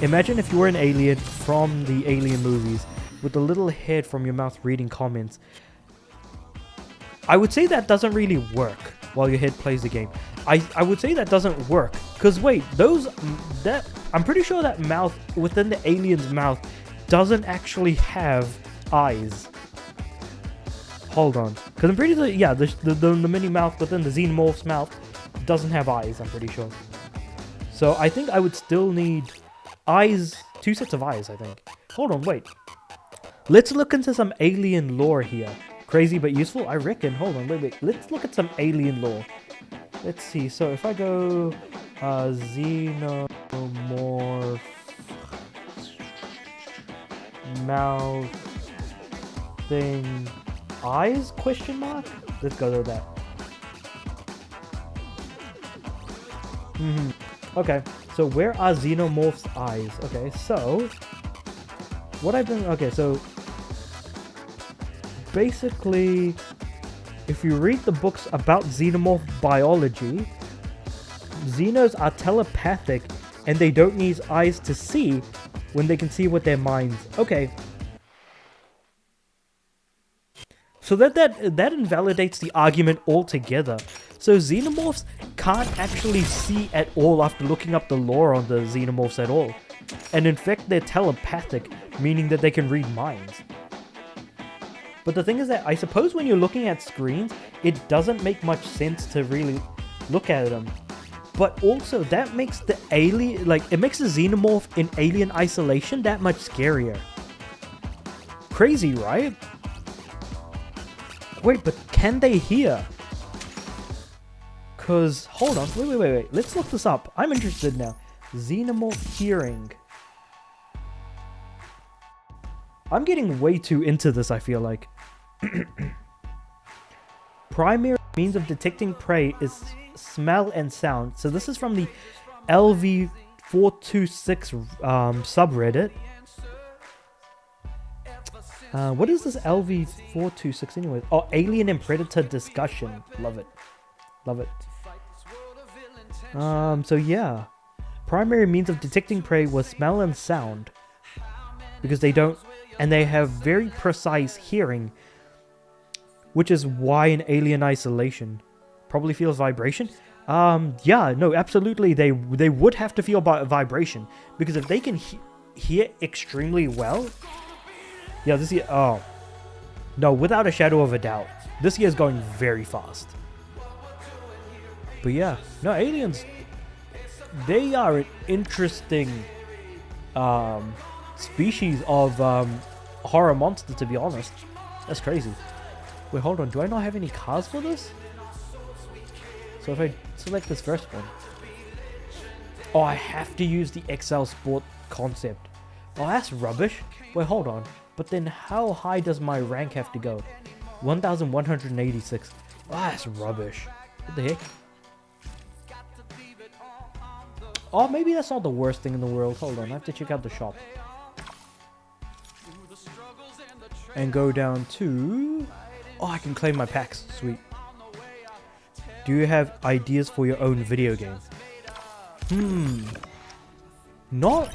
Imagine if you were an alien from the Alien movies with a little head from your mouth reading comments. I would say that doesn't really work while your head plays the game. I would say that doesn't work. Because wait, I'm pretty sure that mouth within the alien's mouth doesn't actually have eyes. Hold on. Because I'm pretty sure, yeah, the mini mouth within the Xenomorph's mouth doesn't have eyes, I'm pretty sure. So I think I would still need eyes, 2 sets of eyes, I think. Hold on, wait. Let's look into some alien lore here. Crazy but useful, I reckon. Hold on, wait. Let's look at some alien lore. Let's see. So if I go Xenomorph mouth thing eyes question mark? Let's go with that. Okay, so where are Xenomorph's eyes? Okay, so so basically, if you read the books about xenomorph biology, xenos are telepathic and they don't need eyes to see when they can see with their minds. Okay. So that invalidates the argument altogether. So xenomorphs can't actually see at all after looking up the lore on the xenomorphs at all. And in fact, they're telepathic, meaning that they can read minds. But the thing is that I suppose when you're looking at screens, it doesn't make much sense to really look at them. But also, that makes the alien, it makes the xenomorph in Alien Isolation that much scarier. Crazy, right? Wait, but can they hear? Cause, hold on, wait. Let's look this up. I'm interested now. Xenomorph hearing. I'm getting way too into this, I feel like. Primary means of detecting prey is smell and sound. So this is from the LV426 subreddit. What is this LV426 anyway? Oh, Alien and Predator discussion. Love it. So yeah. Primary means of detecting prey was smell and sound. Because they don't... And they have very precise hearing. Which is why in Alien Isolation probably feels vibration. Yeah, no, absolutely. They would have to feel vibration. Because if they can hear extremely well... Yeah, this year... Oh. No, without a shadow of a doubt. This year is going very fast. But yeah. No, aliens... They are an interesting... species of horror monster, to be honest. That's crazy. Wait, hold on. Do I not have any cars for this? So if I select this first one... Oh, I have to use the XL Sport concept. Oh, that's rubbish. Wait, hold on. But then how high does my rank have to go? 1186. Oh, that's rubbish. What the heck? Oh, maybe that's not the worst thing in the world. Hold on, I have to check out the shop. And go down to... Oh, I can claim my packs. Sweet. Do you have ideas for your own video game?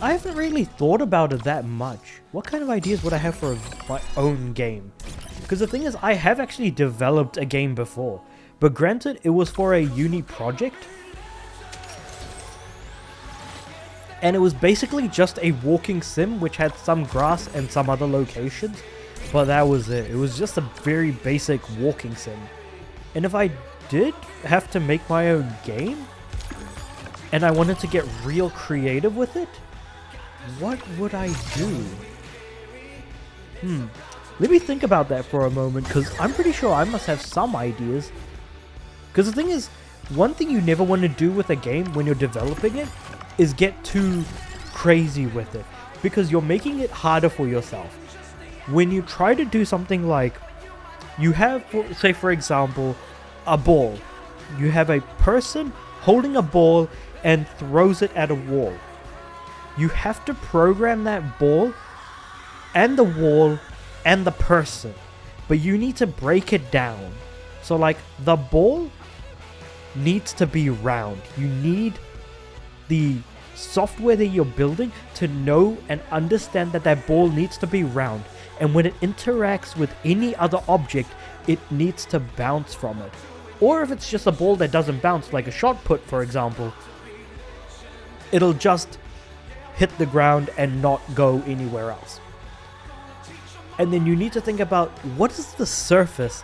I haven't really thought about it that much. What kind of ideas would I have for my own game? Because the thing is, I have actually developed a game before. But granted, it was for a uni project. And it was basically just a walking sim which had some grass and some other locations. But that was it. It was just a very basic walking sim. And if I did have to make my own game, and I wanted to get real creative with it, what would I do? Let me think about that for a moment, because I'm pretty sure I must have some ideas. Because the thing is, one thing you never want to do with a game when you're developing it is get too crazy with it, because you're making it harder for yourself. When you try to do something like, you have, say for example, a ball. You have a person holding a ball and throws it at a wall. You have to program that ball and the wall and the person, but you need to break it down So like the ball needs to be round. You need the software that you're building to know and understand that that ball needs to be round. And when it interacts with any other object, it needs to bounce from it. Or if it's just a ball that doesn't bounce, like a shot put, for example, it'll just hit the ground and not go anywhere else. And then you need to think about, what is the surface?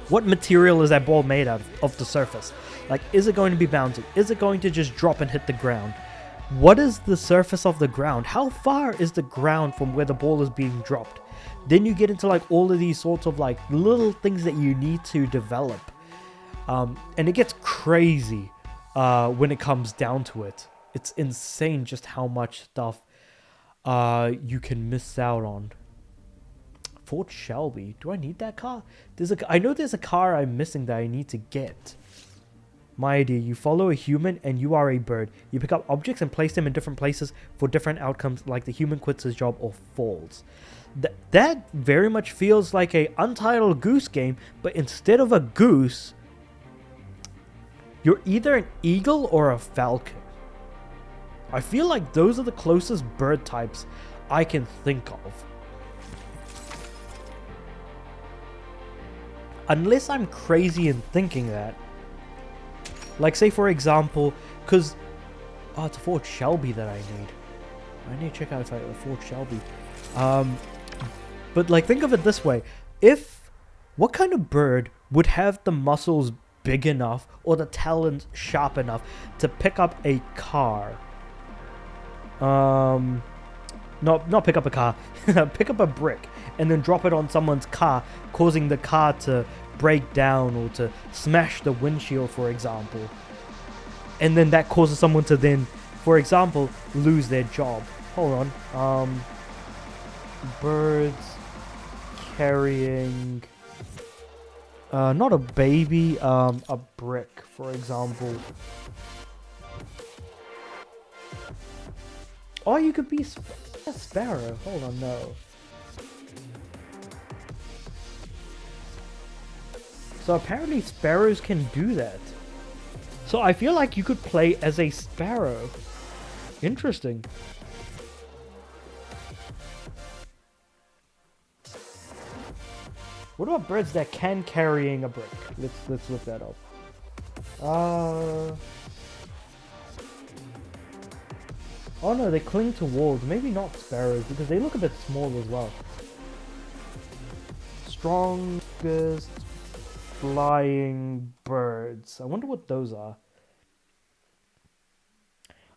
What material is that ball made out of the surface? Like, is it going to be bouncing? Is it going to just drop and hit the ground? What is the surface of the ground? How far is the ground from where the ball is being dropped? Then you get into like all of these sorts of like little things that you need to develop. And it gets crazy when it comes down to it. It's insane just how much stuff you can miss out on. Fort Shelby. Do I need that car? I know there's a car I'm missing that I need to get. My idea. You follow a human and you are a bird. You pick up objects and place them in different places for different outcomes, like the human quits his job or falls. That very much feels like a Untitled Goose Game, but instead of a goose, you're either an eagle or a falcon. I feel like those are the closest bird types I can think of. Unless I'm crazy in thinking that. Like, say for example, because... Oh, it's a Fort Shelby that I need. I need to check out if I have a Fort Shelby. But like, think of it this way. What kind of bird would have the muscles big enough or the talons sharp enough to pick up a car? Not pick up a car. Pick up a brick and then drop it on someone's car, causing the car to break down or to smash the windshield, for example. And then that causes someone to then, for example, lose their job. Hold on. Birds carrying... not a baby, a brick, for example. Oh, you could be a sparrow. Hold on, no. So apparently sparrows can do that. So I feel like you could play as a sparrow. Interesting. What about birds that can carrying a brick? Let's look that up. Oh no, they cling to walls. Maybe not sparrows because they look a bit small as well. Strongest flying birds. I wonder what those are.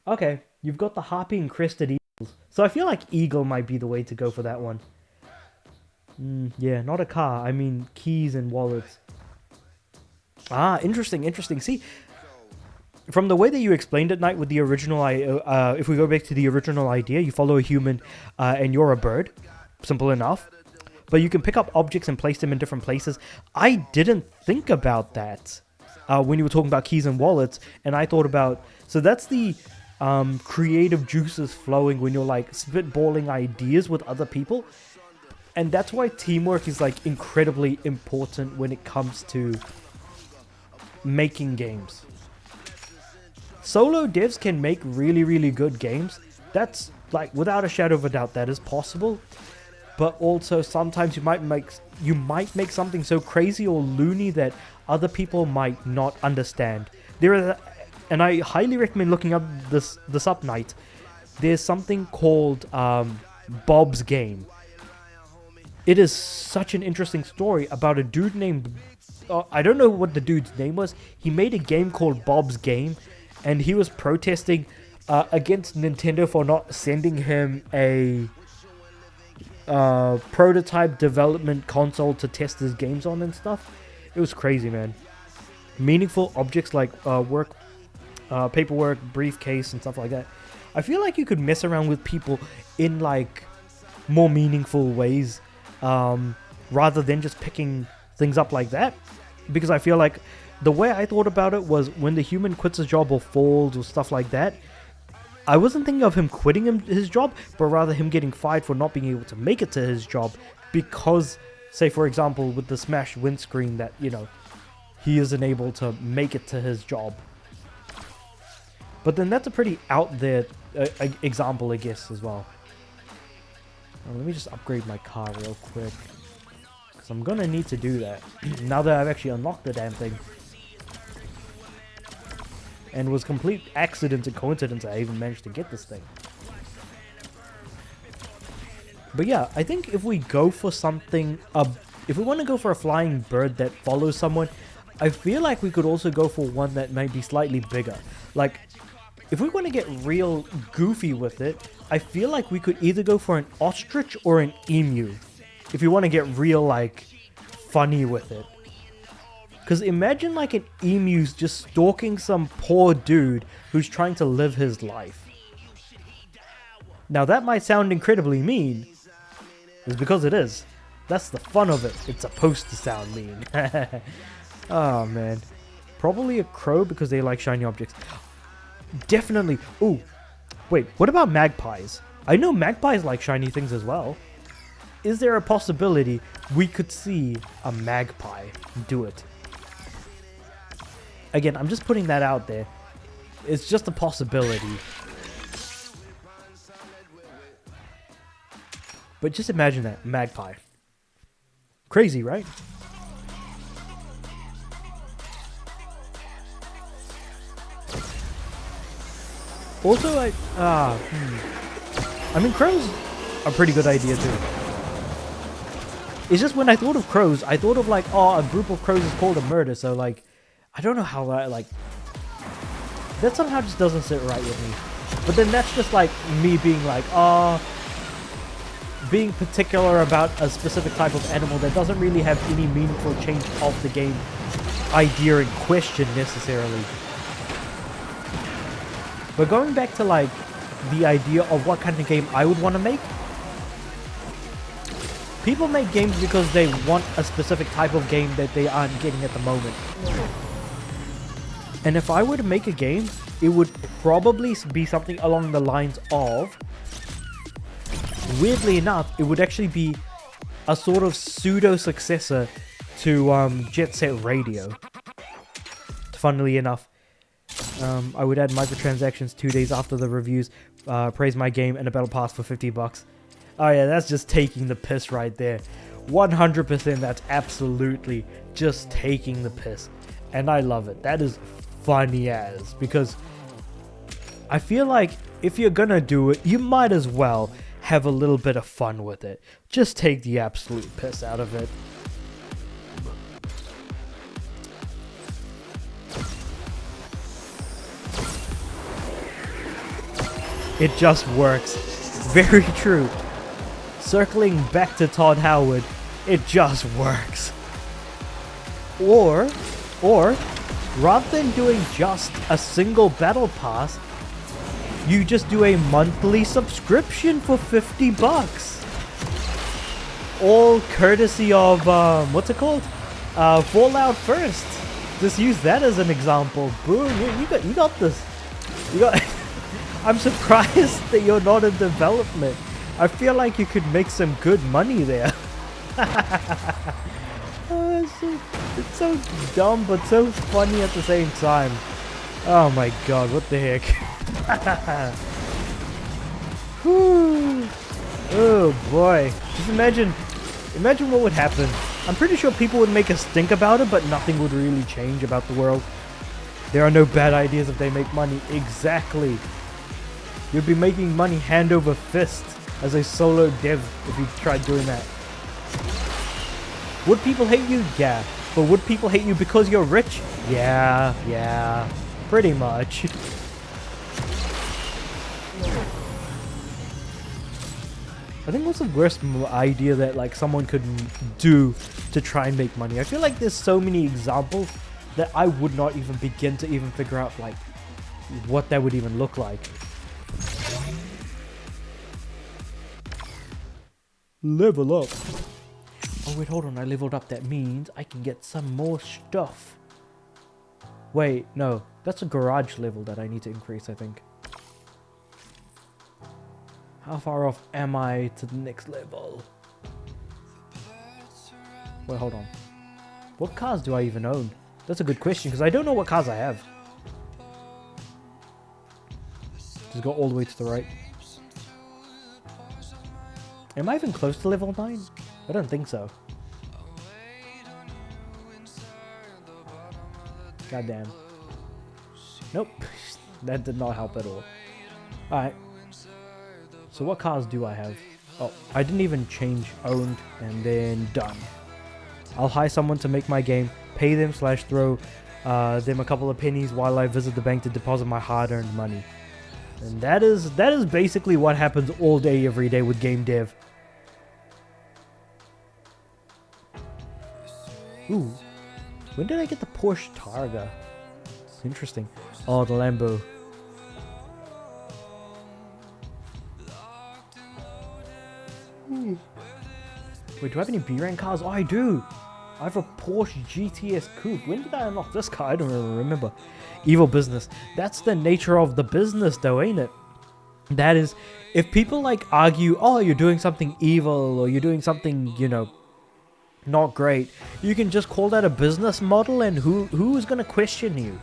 Okay, you've got the harpy and crested eagles. So I feel like eagle might be the way to go for that one. Yeah, not a car. I mean keys and wallets. Ah, interesting. See, from the way that you explained it, Knight, with the original, if we go back to the original idea, you follow a human and you're a bird. Simple enough. But you can pick up objects and place them in different places. I didn't think about that when you were talking about keys and wallets. And I thought about... So that's the creative juices flowing when you're like spitballing ideas with other people. And that's why teamwork is like incredibly important when it comes to making games. Solo devs can make really, really good games. That's like, without a shadow of a doubt, that is possible. But also sometimes you might make something so crazy or loony that other people might not understand. And I highly recommend looking up this up, Knight. There's something called Bob's Game. It is such an interesting story about a dude named... I don't know what the dude's name was. He made a game called Bob's Game, and he was protesting against Nintendo for not sending him a prototype development console to test his games on and stuff. It was crazy, man. Meaningful objects like paperwork, briefcase, and stuff like that. I feel like you could mess around with people in like more meaningful ways, rather than just picking things up like that. Because I feel like the way I thought about it was when the human quits his job or falls or stuff like that, I wasn't thinking of him quitting his job, but rather him getting fired for not being able to make it to his job because say for example with the smashed windscreen that, you know, he isn't able to make it to his job. But then that's a pretty out there example, I guess, as well. Let me just upgrade my car real quick, because I'm gonna need to do that now that I've actually unlocked the damn thing. And it was complete accident and coincidence I even managed to get this thing. But yeah, I think if we go for something, if we want to go for a flying bird that follows someone, I feel like we could also go for one that might be slightly bigger. Like, if we want to get real goofy with it, I feel like we could either go for an ostrich or an emu. If you want to get real, like, funny with it. Because imagine like an emu's just stalking some poor dude who's trying to live his life. Now that might sound incredibly mean. It's because it is. That's the fun of it. It's supposed to sound mean. Oh man. Probably a crow because they like shiny objects. Definitely. Ooh. Wait, what about magpies? I know magpies like shiny things as well. Is there a possibility we could see a magpie do it? Again, I'm just putting that out there. It's just a possibility. But just imagine that, magpie. Crazy, right? Also, I mean, crows are a pretty good idea too. It's just when I thought of crows, I thought of like, oh, a group of crows is called a murder, so like, I don't know how that, like, that somehow just doesn't sit right with me. But then that's just like me being like, being particular about a specific type of animal that doesn't really have any meaningful change of the game idea in question necessarily. But going back to like the idea of what kind of game I would want to make, people make games because they want a specific type of game that they aren't getting at the moment. And if I were to make a game, it would probably be something along the lines of, weirdly enough, it would actually be a sort of pseudo successor to Jet Set Radio. Funnily enough, I would add microtransactions 2 days after the reviews, praise my game, and a battle pass for $50. Oh yeah, that's just taking the piss right there. 100% that's absolutely just taking the piss. And I love it. That is funny as, because I feel like if you're gonna do it, you might as well have a little bit of fun with it. Just take the absolute piss out of it. It just works. Very true. Circling back to Todd Howard, it just works. Or, rather than doing just a single battle pass, you just do a monthly subscription for $50. All courtesy of, what's it called? Fallout First. Just use that as an example. Boom, you got this. You got... I'm surprised that you're not in development. I feel like you could make some good money there. It's so dumb, but so funny at the same time. Oh my god, what the heck. Whew. Oh boy. Just imagine what would happen. I'm pretty sure people would make a stink about it, but nothing would really change about the world. There are no bad ideas if they make money. Exactly. You'd be making money hand over fist as a solo dev if you tried doing that. Would people hate you? Yeah. But would people hate you because you're rich? Yeah. Pretty much. I think what's the worst idea that like someone could do to try and make money? I feel like there's so many examples that I would not even begin to even figure out like what that would even look like. Level up. Oh wait, hold on, I leveled up. That means I can get some more stuff. Wait, no, that's a garage level that I need to increase, I think. How far off am I to the next level? Wait, hold on. What cars do I even own? That's a good question, because I don't know what cars I have. Just go all the way to the right. Am I even close to level 9? I don't think so. Goddamn. Nope. That did not help at all. Alright. So what cars do I have? Oh, I didn't even change owned and then done. I'll hire someone to make my game, pay them / throw them a couple of pennies while I visit the bank to deposit my hard-earned money. And that is basically what happens all day, every day with game dev. Ooh. When did I get the Porsche Targa? Interesting. Oh, the Lambo. Ooh. Wait, do I have any B-rank cars? Oh, I do. I have a Porsche GTS Coupe. When did I unlock this car? I don't even remember. Evil business. That's the nature of the business, though, ain't it? That is, if people like argue, oh, you're doing something evil or you're doing something, you know, not great, you can just call that a business model, and who's gonna question you?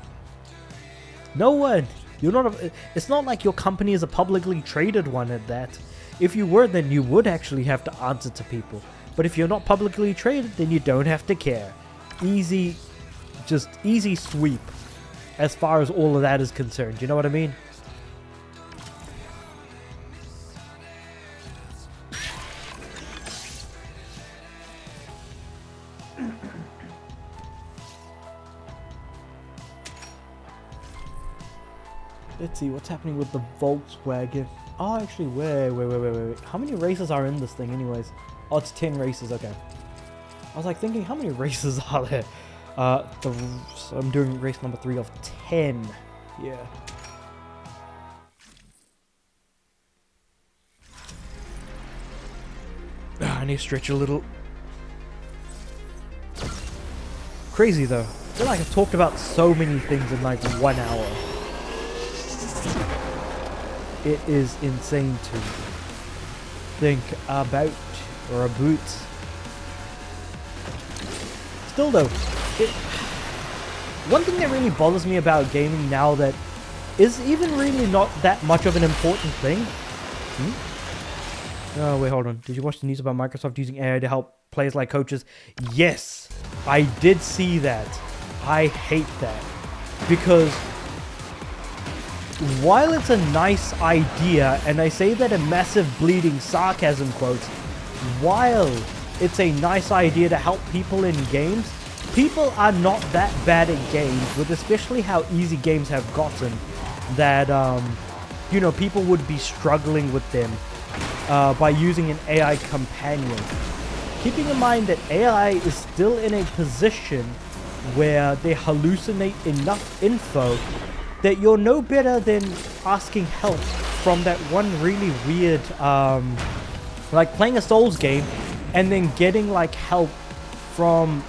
No one. You're not. It's not like your company is a publicly traded one at that. If you were, then you would actually have to answer to people. But if you're not publicly traded, then you don't have to care. Easy, just easy sweep as far as all of that is concerned. You know what I mean? Let's see what's happening with the Volkswagen. Oh, actually, wait. How many races are in this thing anyways? Oh, it's 10 races, okay. I was like thinking, how many races are there? So I'm doing race number 3 of 10. Yeah. I need to stretch a little. Crazy though. I feel like I've talked about so many things in like 1 hour. It is insane to think about or a boot. Still though, one thing that really bothers me about gaming now that is even really not that much of an important thing. Oh wait, hold on. Did you watch the news about Microsoft using AI to help players like coaches? Yes, I did see that. I hate that. Because while it's a nice idea, and I say that in massive bleeding sarcasm quotes, while it's a nice idea to help people in games, people are not that bad at games, with especially how easy games have gotten, that, you know, people would be struggling with them by using an AI companion. Keeping in mind that AI is still in a position where they hallucinate enough info that you're no better than asking help from that one really weird, like playing a Souls game and then getting like help from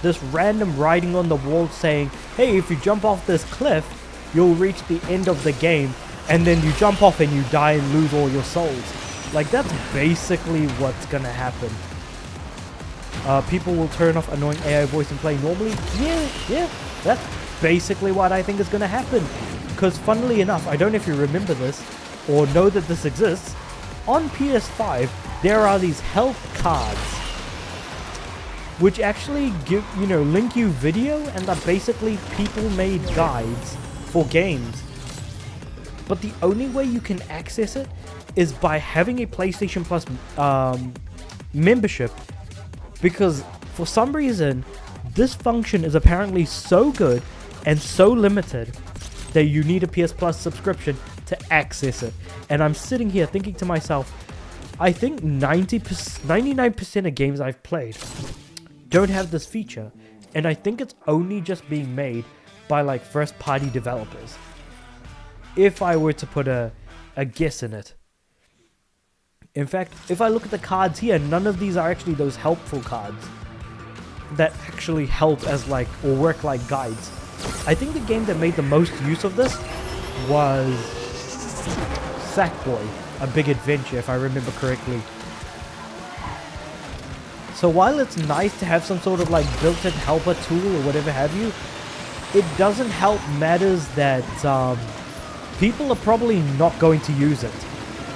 this random writing on the wall saying, hey, if you jump off this cliff, you'll reach the end of the game, and then you jump off and you die and lose all your souls. Like, that's basically what's gonna happen. People will turn off annoying AI voice and play normally. Yeah, that's basically what I think is gonna happen. Because funnily enough, I don't know if you remember this or know that this exists, on PS5 there are these health cards which actually give, you know, link you video, and are basically people-made guides for games. But the only way you can access it is by having a PlayStation Plus membership, because for some reason this function is apparently so good and so limited that you need a PS Plus subscription to access it. And I'm sitting here thinking to myself, I think 99% of games I've played don't have this feature, and I think it's only just being made by like first party developers, if I were to put a guess in it. In fact, if I look at the cards here, none of these are actually those helpful cards that actually help as like, or work like guides. I think the game that made the most use of this was Sackboy: A Big Adventure, if I remember correctly. So while it's nice to have some sort of like built-in helper tool or whatever have you, it doesn't help matters that people are probably not going to use it.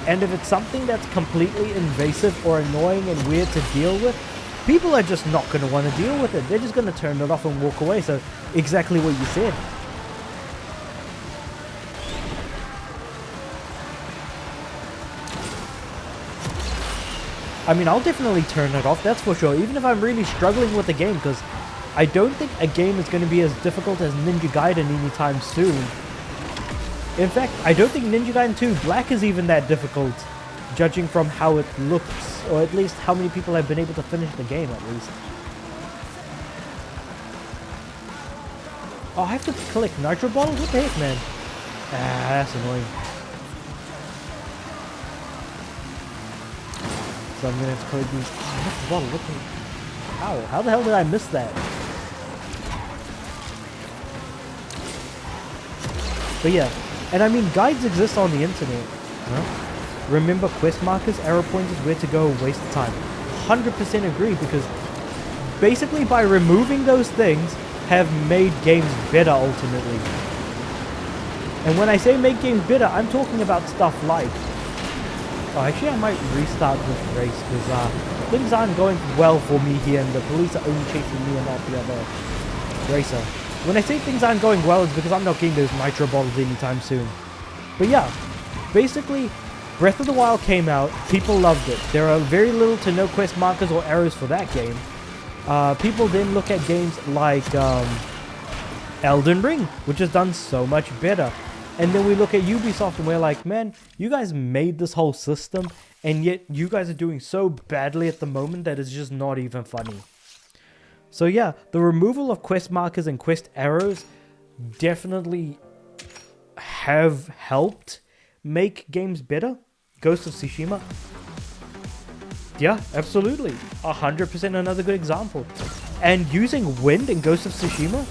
And if it's something that's completely invasive or annoying and weird to deal with, people are just not going to want to deal with it. They're just going to turn it off and walk away. So exactly what you said. I mean, I'll definitely turn it off, that's for sure, even if I'm really struggling with the game, because I don't think a game is going to be as difficult as Ninja Gaiden anytime soon. In fact, I don't think Ninja Gaiden 2 Black is even that difficult, judging from how it looks, or at least how many people have been able to finish the game, at least. Oh, I have to collect nitro bottles? What the heck, man? Ah, that's annoying. So I'm gonna have to collect these. Oh, nitro bottle, what the... How the hell did I miss that? But yeah, and I mean, guides exist on the internet. Huh? Remember quest markers, arrow pointers, where to go, waste of time. 100% agree, because basically by removing those things have made games better ultimately. And when I say make games better, I'm talking about stuff like... Oh, actually I might restart this race, because things aren't going well for me here, and the police are only chasing me and not the other racer. When I say things aren't going well, it's because I'm not getting those nitro bottles anytime soon. But yeah, basically, Breath of the Wild came out, people loved it. There are very little to no quest markers or arrows for that game. People then look at games like Elden Ring, which has done so much better. And then we look at Ubisoft and we're like, man, you guys made this whole system, and yet you guys are doing so badly at the moment that it's just not even funny. So yeah, the removal of quest markers and quest arrows definitely have helped make games better. Ghost of Tsushima. Yeah, absolutely. 100% another good example. And using wind in Ghost of Tsushima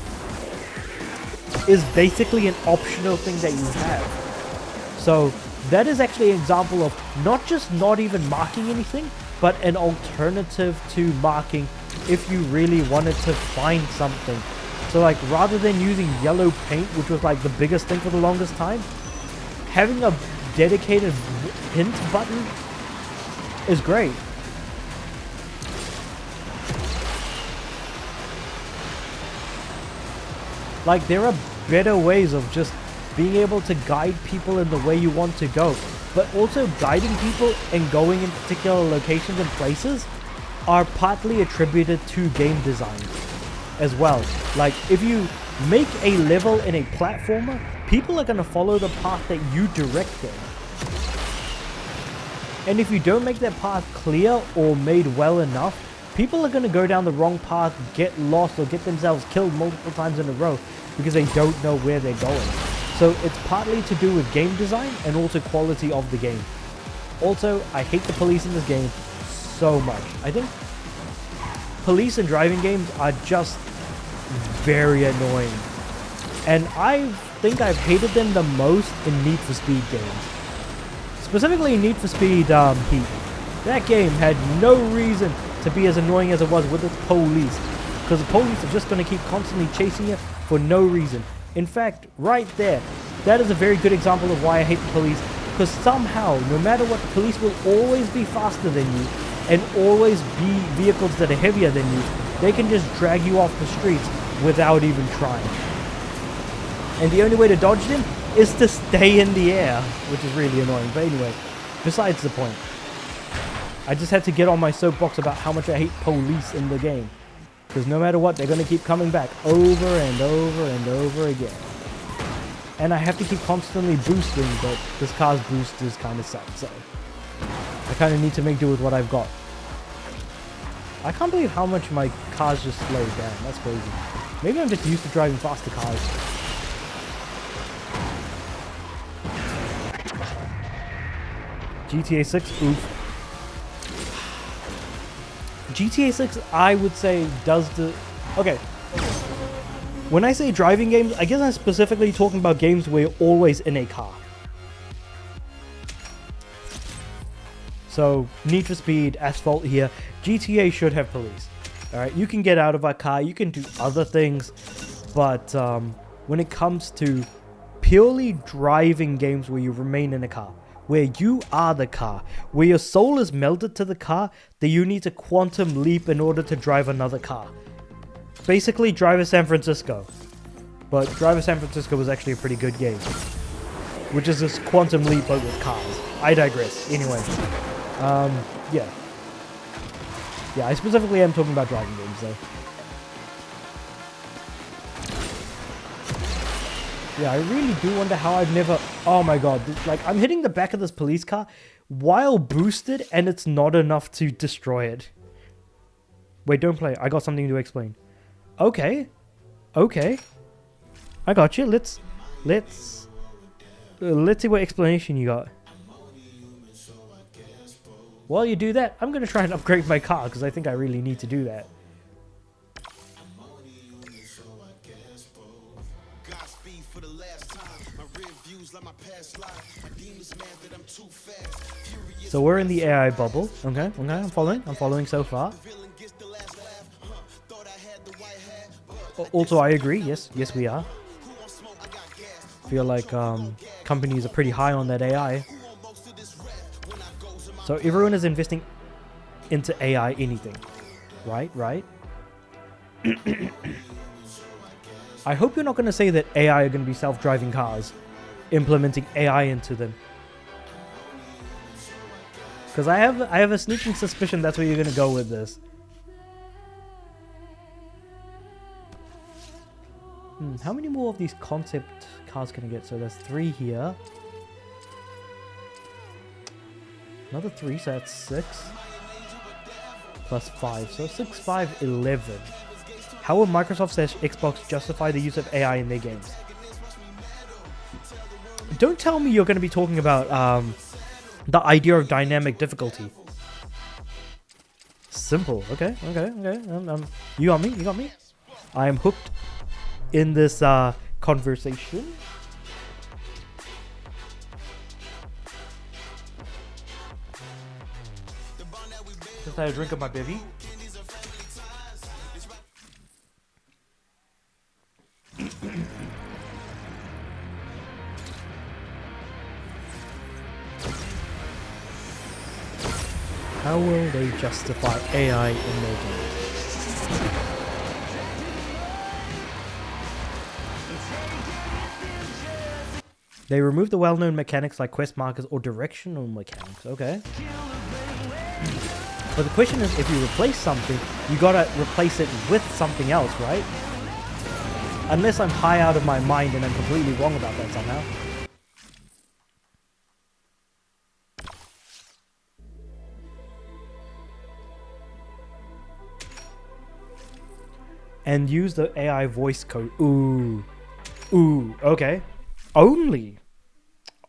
is basically an optional thing that you have. So that is actually an example of not just not even marking anything, but an alternative to marking if you really wanted to find something. So like, rather than using yellow paint, which was like the biggest thing for the longest time, having a dedicated hint button is great. Like, there are better ways of just being able to guide people in the way you want to go, but also guiding people and going in particular locations and places are partly attributed to game design as well. Like, if you make a level in a platformer, people are going to follow the path that you direct them. And if you don't make that path clear or made well enough, people are going to go down the wrong path, get lost, or get themselves killed multiple times in a row because they don't know where they're going. So it's partly to do with game design and also quality of the game. Also, I hate the police in this game so much. I think police in driving games are just very annoying. And I think I've hated them the most in Need for Speed games. Specifically Need for Speed Heat. That game had no reason to be as annoying as it was with its police, because the police are just going to keep constantly chasing you for no reason. In fact, right there, that is a very good example of why I hate the police, because somehow, no matter what, the police will always be faster than you and always be vehicles that are heavier than you. They can just drag you off the streets without even trying. And the only way to dodge them is to stay in the air, which is really annoying. But anyway, besides the point. I just had to get on my soapbox about how much I hate police in the game. Because no matter what, they're going to keep coming back over and over and over again. And I have to keep constantly boosting, but this car's boosters kind of suck, so I kind of need to make do with what I've got. I can't believe how much my cars just slowed down. That's crazy. Maybe I'm just used to driving faster cars. GTA 6, oof. GTA 6, I would say, does the... Okay. When I say driving games, I guess I'm specifically talking about games where you're always in a car. So Need for Speed, Asphalt here. GTA should have police. All right, you can get out of a car, you can do other things, but when it comes to purely driving games where you remain in a car, where you are the car, where your soul is melded to the car, that you need to quantum leap in order to drive another car. Basically, Driver San Francisco. But Driver San Francisco was actually a pretty good game. Which is this quantum leap but with cars. I digress. Anyway. Yeah. Yeah, I specifically am talking about driving games though. Yeah, I really do wonder how I've never... Oh my god. Like, I'm hitting the back of this police car while boosted and it's not enough to destroy it. Wait, don't play. I got something to explain. Okay. Okay. I got you. Let's see what explanation you got. While you do that, I'm going to try and upgrade my car because I think I really need to do that. So we're in the AI bubble. Okay, I'm following so far. Also, I agree. Yes, we are. Feel like companies are pretty high on that AI. So everyone is investing into AI anything. Right? I hope you're not going to say that AI are going to be self-driving cars, implementing AI into them. Because I have a sneaking suspicion that's where you're going to go with this. How many more of these concept cars can I get? So there's 3 here. Another 3, so that's 6. Plus 5, so 6, 5, 11. How will Microsoft/Xbox justify the use of AI in their games? Don't tell me you're going to be talking about the idea of dynamic difficulty. Simple. Okay. You got me. I am hooked in this conversation. Just had a drink of my bivy. How will they justify AI in their game? They remove the well-known mechanics like quest markers or directional mechanics. Okay. But the question is, if you replace something, you gotta replace it with something else, right? Unless I'm high out of my mind and I'm completely wrong about that somehow. And use the AI voice code. Ooh, okay. Only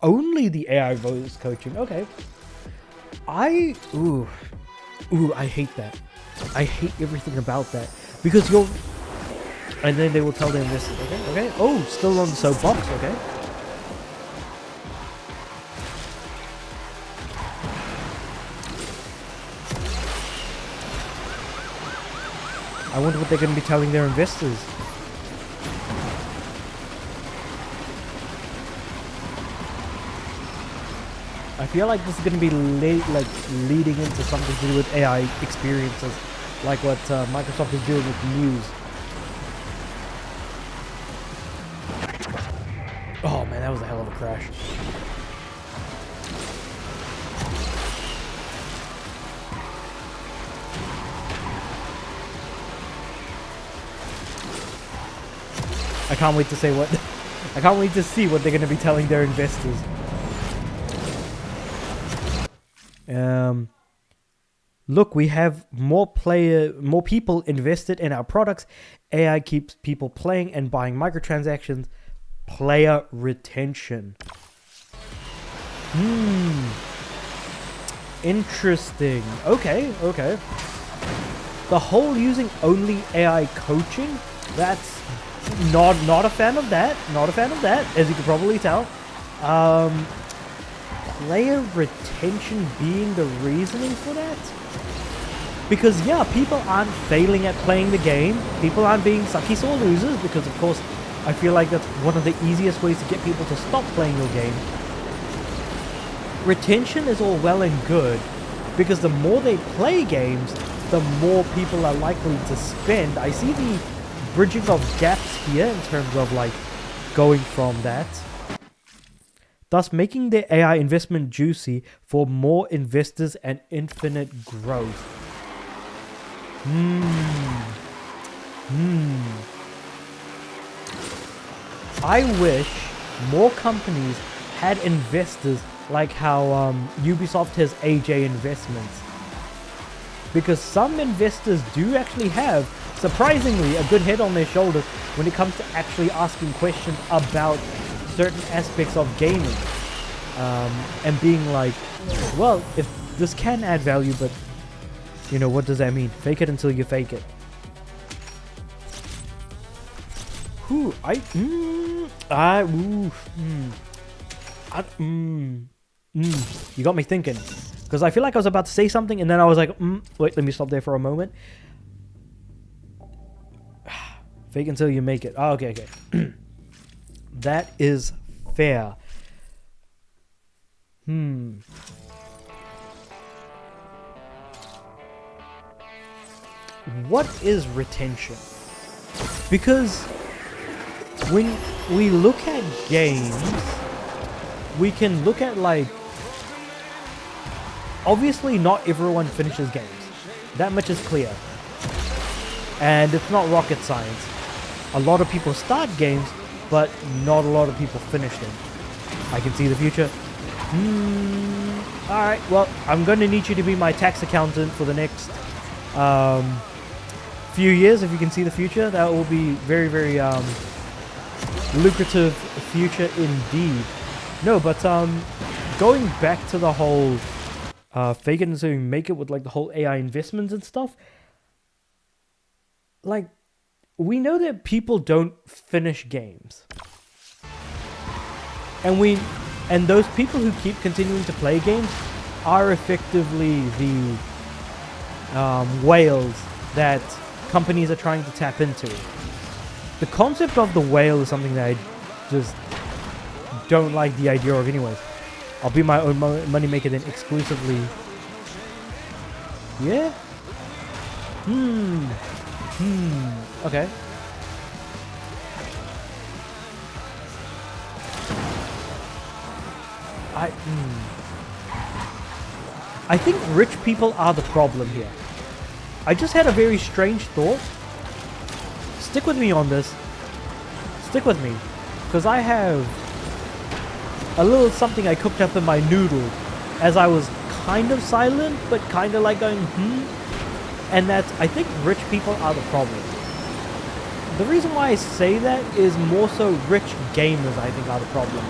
the AI voice coaching. Okay. I hate that. I hate everything about that because you're. And then they will tell the investors. Okay. Oh, still on the soapbox. Okay. I wonder what they're going to be telling their investors. I feel like this is going to be leading into something to do with AI experiences, like what Microsoft is doing with Muse. Oh man, that was a hell of a crash. I can't wait to say what. I can't wait to see what they're going to be telling their investors. Look, we have more people invested in our products. AI keeps people playing and buying microtransactions. Player retention. Interesting. Okay. The whole using only AI coaching, that's not a fan of that. Not a fan of that, as you can probably tell. player retention being the reasoning for that? Because yeah, people aren't failing at playing the game. People aren't being sucky sore losers, because of course I feel like that's one of the easiest ways to get people to stop playing your game. Retention is all well and good, because the more they play games, the more people are likely to spend. I see the bridging of gaps here in terms of like going from that, thus making their AI investment juicy for more investors and infinite growth. I wish more companies had investors like how Ubisoft has AJ Investments, because some investors do actually have, surprisingly, a good head on their shoulders when it comes to actually asking questions about certain aspects of gaming, and being like, well, if this can add value, but you know, what does that mean? Fake it until you fake it. You got me thinking, because I feel like I was about to say something and then I was like, wait, let me stop there for a moment. Fake until you make it. Oh, okay. That is fair. What is retention? Because when we look at games, we can look at, like, obviously not everyone finishes games. That much is clear. And it's not rocket science. A lot of people start games, but not a lot of people finish them. I can see the future. Alright, well, I'm going to need you to be my tax accountant for the next few years. If you can see the future, that will be very, very lucrative future indeed. No, but going back to the whole fake it until you make it with like the whole AI investments and stuff, like, we know that people don't finish games, and those people who keep continuing to play games are effectively the whales that companies are trying to tap into. The concept of the whale is something that I just don't like the idea of anyways. I'll be my own money maker then exclusively. Yeah? Okay. I think rich people are the problem here. I just had a very strange thought. Stick with me on this. Stick with me. Because I have a little something I cooked up in my noodle as I was kind of silent, but kind of like going, And that's, I think rich people are the problem. The reason why I say that is more so rich gamers, I think, are the problem.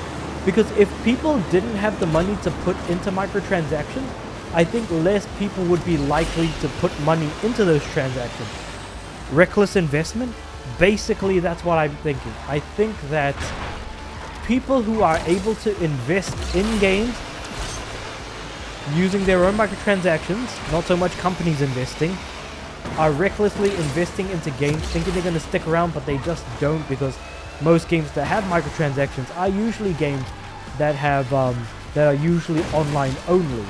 Because if people didn't have the money to put into microtransactions, I think less people would be likely to put money into those transactions. Reckless investment? Basically, that's what I'm thinking. I think that people who are able to invest in games using their own microtransactions, not so much companies investing, are recklessly investing into games thinking they're going to stick around, but they just don't, because most games that have microtransactions are usually games that have that are usually online only.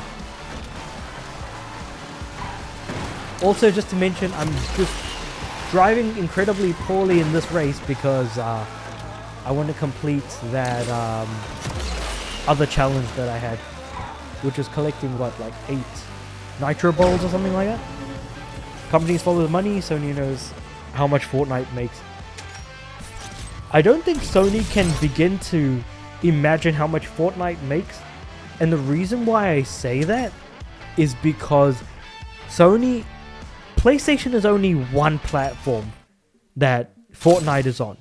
Also, just to mention, I'm just driving incredibly poorly in this race because I want to complete that other challenge that I had, which is collecting what, like 8 Nitro Balls or something like that. Companies follow the money. Sony knows how much Fortnite makes. I don't think Sony can begin to imagine how much Fortnite makes, and the reason why I say that is because PlayStation is only one platform that Fortnite is on.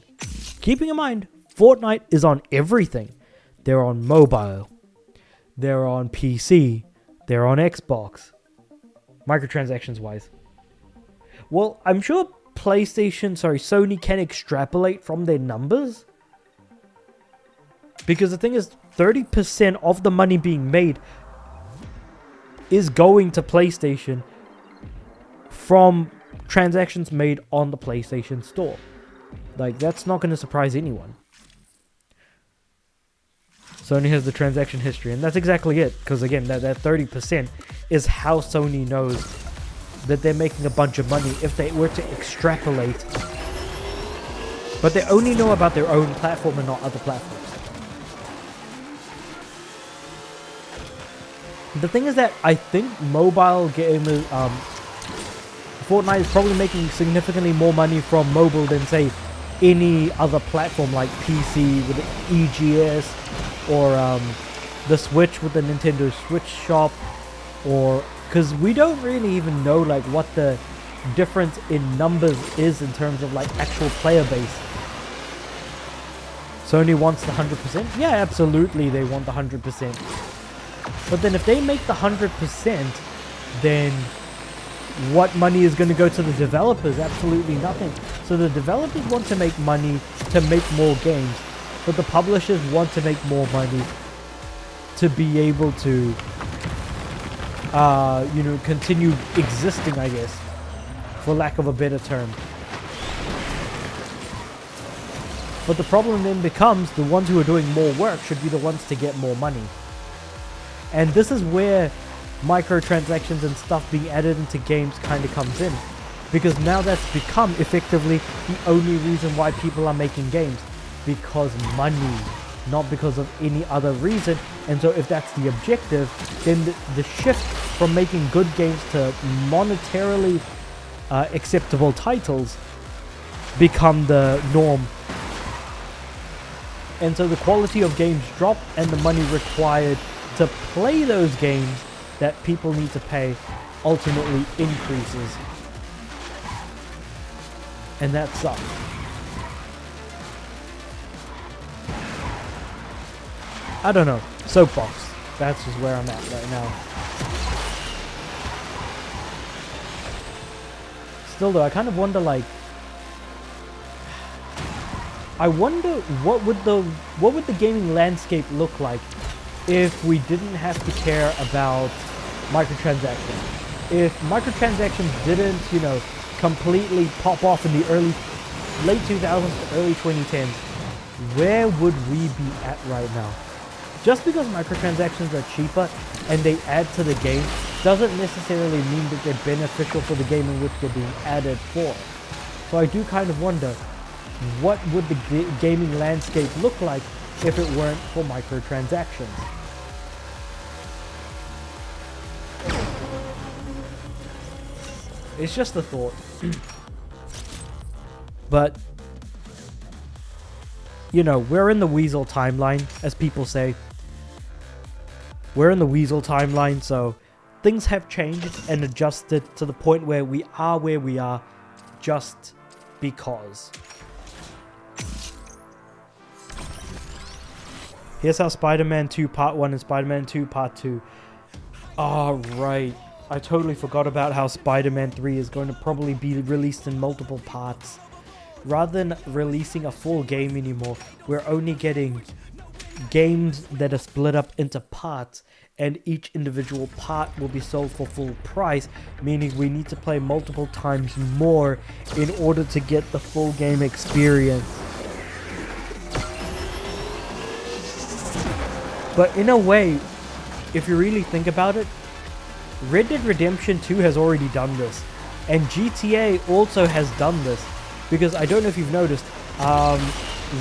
Keeping in mind, Fortnite is on everything. They're on mobile, they're on PC, they're on Xbox, microtransactions wise. Well, I'm sure Sony can extrapolate from their numbers. Because the thing is, 30% of the money being made is going to PlayStation from transactions made on the PlayStation Store. Like, that's not going to surprise anyone. Sony has the transaction history, and that's exactly it. Because again, that 30% is how Sony knows that they're making a bunch of money if they were to extrapolate. But they only know about their own platform and not other platforms. The thing is that I think mobile gamers, Fortnite is probably making significantly more money from mobile than, say, any other platform like PC with the EGS, or the Switch with the Nintendo Switch shop, or because we don't really even know like what the difference in numbers is in terms of like actual player base. Sony wants the 100%. Yeah, absolutely, they want the 100%. But then if they make the 100%, then what money is going to go to the developers? Absolutely nothing. So the developers want to make money to make more games, but the publishers want to make more money to be able to, continue existing, I guess, for lack of a better term. But the problem then becomes the ones who are doing more work should be the ones to get more money. And this is where microtransactions and stuff being added into games kind of comes in. Because now that's become effectively the only reason why people are making games. Because money, not because of any other reason. And so if that's the objective, then the shift from making good games to monetarily acceptable titles become the norm. And so the quality of games drop, and the money required to play those games that people need to pay ultimately increases. And that sucks. I don't know. Soapbox. That's just where I'm at right now. Still though, I kind of wonder, like, I wonder what would the gaming landscape look like if we didn't have to care about microtransactions. If microtransactions didn't, completely pop off in the late 2000s to early 2010s, where would we be at right now? Just because microtransactions are cheaper and they add to the game doesn't necessarily mean that they're beneficial for the game in which they're being added for. So I do kind of wonder, what would the gaming landscape look like if it weren't for microtransactions? It's just a thought. But, we're in the Weasel timeline, as people say. We're in the Weasel timeline, so things have changed and adjusted to the point where we are just because. Here's how Spider-Man 2 Part 1 and Spider-Man 2 Part 2. Oh, right. I totally forgot about how Spider-Man 3 is going to probably be released in multiple parts. Rather than releasing a full game anymore, we're only getting games that are split up into parts, and each individual part will be sold for full price, meaning we need to play multiple times more in order to get the full game experience. But in a way, if you really think about it, Red Dead Redemption 2 has already done this, and GTA also has done this, because I don't know if you've noticed,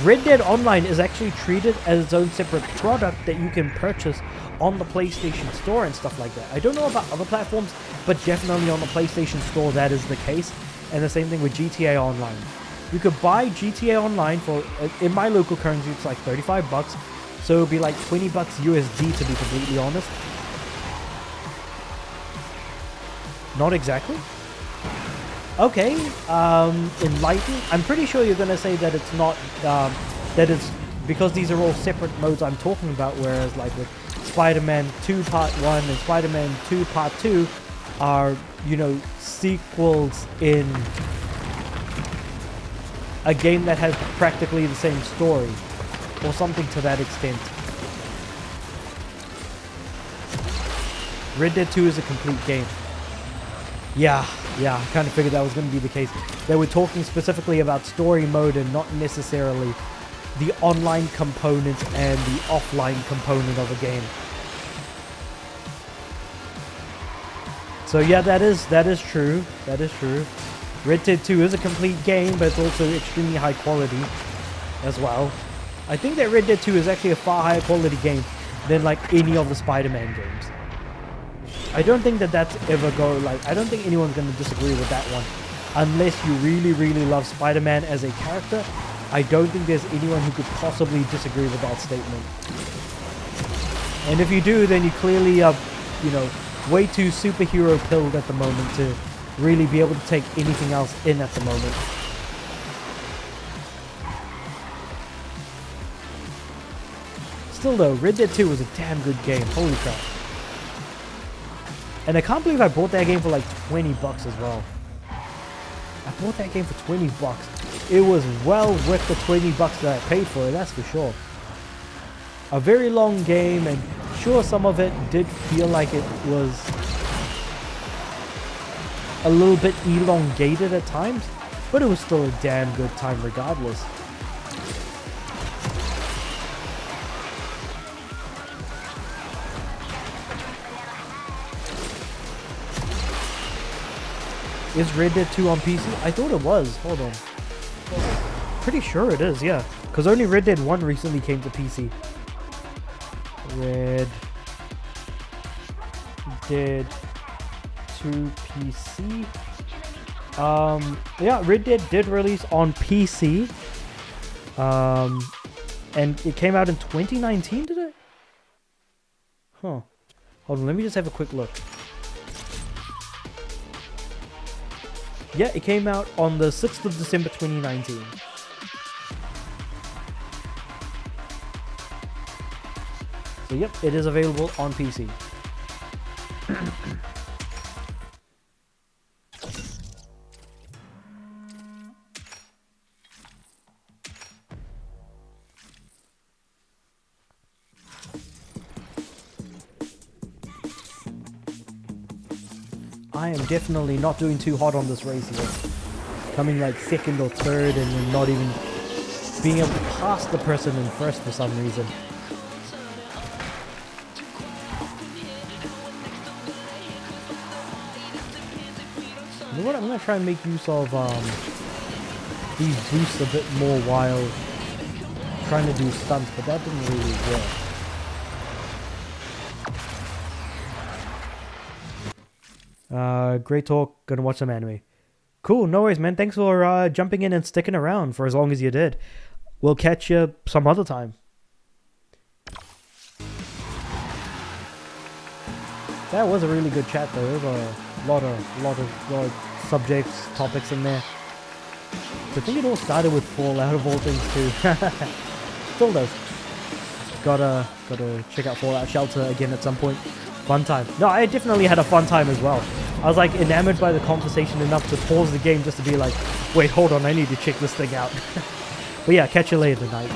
Red Dead Online is actually treated as its own separate product that you can purchase on the PlayStation Store and stuff like that. I don't know about other platforms, but definitely on the PlayStation Store that is the case, and the same thing with GTA Online. You could buy GTA Online for, in my local currency, it's like $35, so it would be like $20 USD to be completely honest. Not exactly. Okay, Enlighten. I'm pretty sure you're going to say that it's not, that it's because these are all separate modes I'm talking about, whereas like with Spider-Man 2 Part 1 and Spider-Man 2 Part 2 are, sequels in a game that has practically the same story. or something to that extent. Red Dead 2 is a complete game. Yeah, I kind of figured that was going to be the case. They were talking specifically about story mode and not necessarily the online component and the offline component of a game. So yeah, that is true. That is true. Red Dead 2 is a complete game, but it's also extremely high quality as well. I think that Red Dead 2 is actually a far higher quality game than like any of the Spider-Man games. I don't think that that's ever I don't think anyone's going to disagree with that one. Unless you really, really love Spider-Man as a character, I don't think there's anyone who could possibly disagree with that statement. And if you do, then you clearly are, you know, way too superhero pilled at the moment to really be able to take anything else in at the moment. Still though, Red Dead 2 was a damn good game. Holy crap. And I can't believe I bought that game for like 20 bucks as well. I bought that game for 20 bucks. It was well worth the 20 bucks that I paid for it, that's for sure. A very long game, and sure, some of it did feel like it was a little bit elongated at times, but it was still a damn good time regardless. Is Red Dead 2 on PC? I thought it was. Hold on. Pretty sure it is, yeah. Because only Red Dead 1 recently came to PC. Red Dead 2 PC. Yeah, Red Dead did release on PC. And it came out in 2019, did it? Huh. Hold on, let me just have a quick look. Yeah, it came out on the 6th of December 2019. So yep, it is available on PC. I am definitely not doing too hot on this race here. Coming like second or third and then not even being able to pass the person in first for some reason. You know what? I'm going to try and make use of these boosts a bit more while trying to do stunts, but that didn't really work. Great talk. Gonna watch some anime. Cool, no worries, man. Thanks for jumping in and sticking around for as long as you did. We'll catch you some other time. That was a really good chat, though. There was a lot of subjects, topics in there. I think it all started with Fallout of all things too. Still does. Gotta check out Fallout Shelter again at some point. Fun time. No, I definitely had a fun time as well. I was like enamored by the conversation enough to pause the game just to be like, wait, hold on, I need to check this thing out. But yeah, catch you later tonight.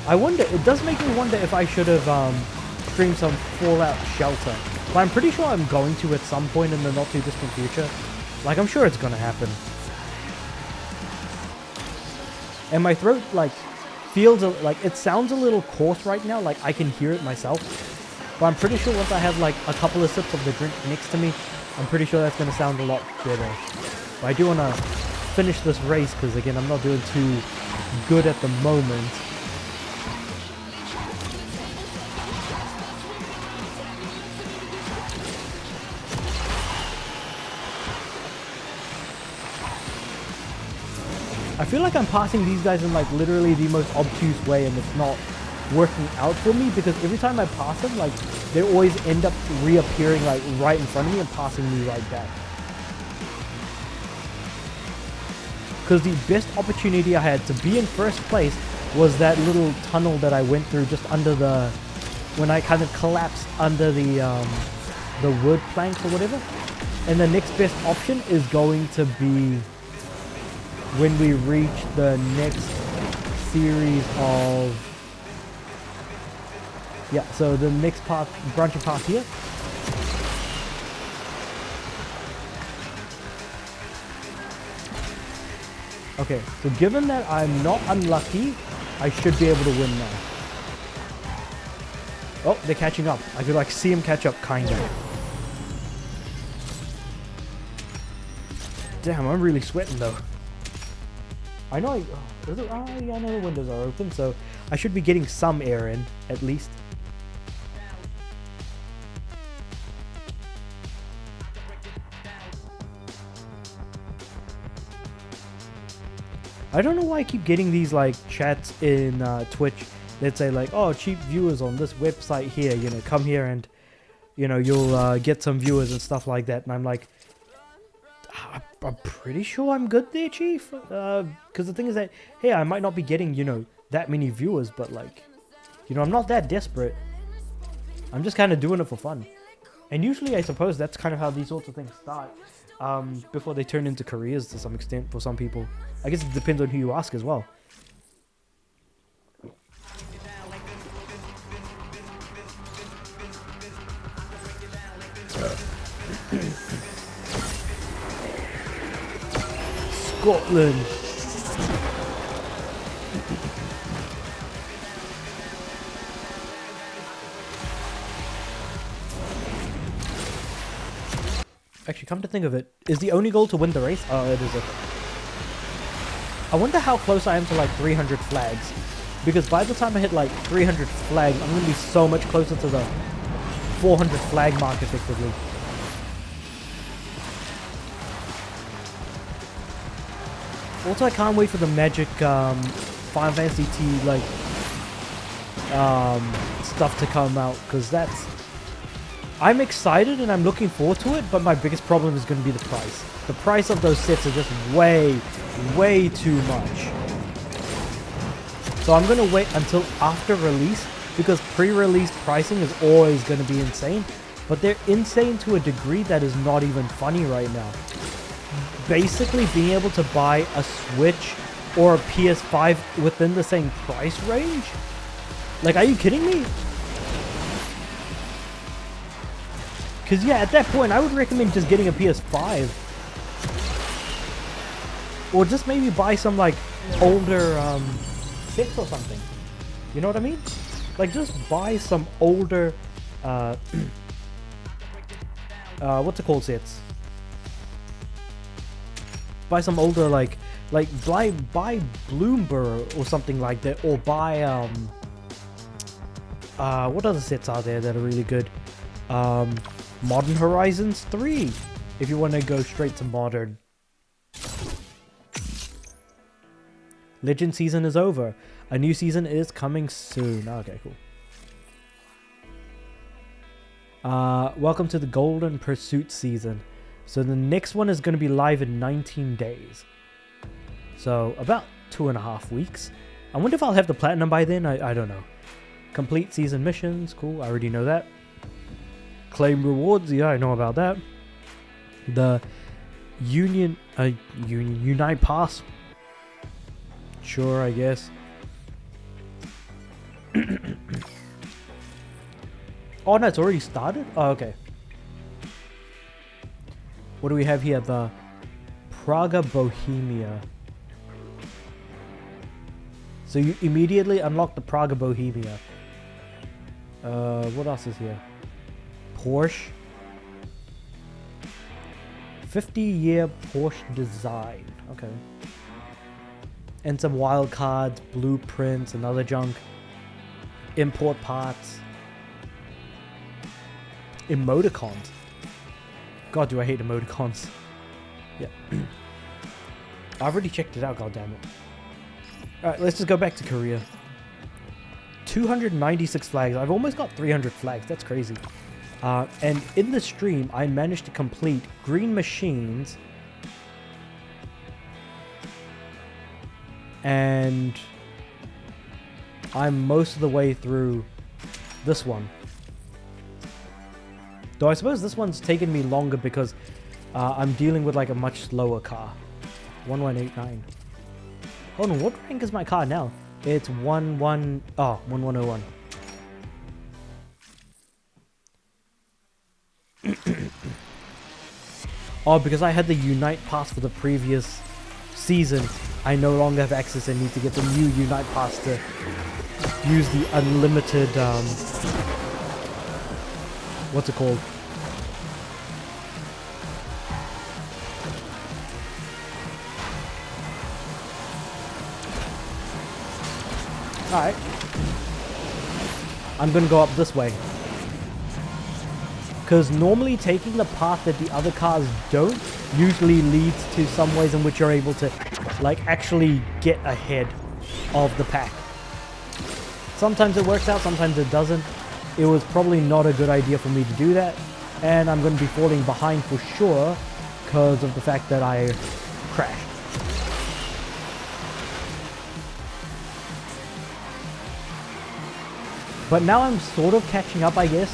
I wonder, it does make me wonder if I should have streamed some Fallout Shelter. But I'm pretty sure I'm going to at some point in the not too distant future. Like, I'm sure it's gonna happen. And my throat, like, feels like it sounds a little coarse right now, like I can hear it myself. But I'm pretty sure once I have like a couple of sips of the drink next to me, I'm pretty sure that's going to sound a lot better. But I do want to finish this race because again, I'm not doing too good at the moment. I feel like I'm passing these guys in like literally the most obtuse way, and it's not working out for me because every time I pass them, like they always end up reappearing like right in front of me and passing me right back. Because the best opportunity I had to be in first place was that little tunnel that I went through just under the, when I kind of collapsed under the wood planks or whatever. And the next best option is going to be when we reach the next series of... Yeah, so the next part, branching path here. Okay, so given that I'm not unlucky, I should be able to win now. Oh, they're catching up. I could like see them catch up, kinda. Damn, I'm really sweating though. I know I know the windows are open, so I should be getting some air in, at least. I don't know why I keep getting these like chats in Twitch that say like, oh, cheap viewers on this website here, you know, come here and, you know, you'll get some viewers and stuff like that. And I'm like, I'm pretty sure I'm good there, chief. Because the thing is that, hey, I might not be getting, you know, that many viewers, but like, you know, I'm not that desperate. I'm just kind of doing it for fun. And usually I suppose that's kind of how these sorts of things start. Before they turn into careers to some extent for some people. I guess it depends on who you ask as well. Scotland. Actually, come to think of it, is the only goal to win the race? Oh, it is. Okay. I wonder how close I am to like 300 flags. Because by the time I hit like 300 flags, I'm going to be so much closer to the 400 flag mark effectively. Also, I can't wait for the magic Final Fantasy T like stuff to come out, because that's... I'm excited and I'm looking forward to it, but my biggest problem is going to be the price. The price of those sets are just way, way too much. So I'm going to wait until after release, because pre-release pricing is always going to be insane. But they're insane to a degree that is not even funny right now. Basically, being able to buy a Switch or a PS5 within the same price range? Like, are you kidding me? Because, yeah, at that point, I would recommend just getting a PS5. Or just maybe buy some, like, older sets or something. You know what I mean? Like, just buy some older, what's it called, sets? Buy some older, like buy Bloomberg or something like that. Or buy, what other sets are there that are really good? Modern Horizons 3, if you want to go straight to modern. Legend season is over. A new season is coming soon. Okay, cool. Welcome to the Golden Pursuit season. So the next one is going to be live in 19 days. So about 2.5 weeks. I wonder if I'll have the platinum by then. I don't know. Complete season missions. Cool. I already know that. Claim rewards, yeah, I know about that. The Unite Pass. Sure, I guess. Oh no, it's already started? Oh, okay. What do we have here? The Praga Bohemia. So you immediately unlock the Praga Bohemia. What else is here? Porsche. 50-year Porsche design. Okay. And some wild cards, blueprints, and other junk. Import parts. Emoticons. God, do I hate emoticons. Yeah. I've already checked it out, goddammit. Alright, let's just go back to Korea. 296 flags. I've almost got 300 flags. That's crazy. And in the stream, I managed to complete Green Machines. And I'm most of the way through this one. Though I suppose this one's taken me longer because I'm dealing with like a much slower car. 1189. Hold on, what rank is my car now? It's 1101. Oh, because I had the Unite Pass for the previous season, I no longer have access and need to get the new Unite Pass to use the unlimited, what's it called? Alright. I'm gonna go up this way. Because normally taking the path that the other cars don't usually leads to some ways in which you're able to like actually get ahead of the pack. Sometimes it works out, sometimes it doesn't. It was probably not a good idea for me to do that. And I'm going to be falling behind for sure because of the fact that I crashed. But now I'm sort of catching up, I guess.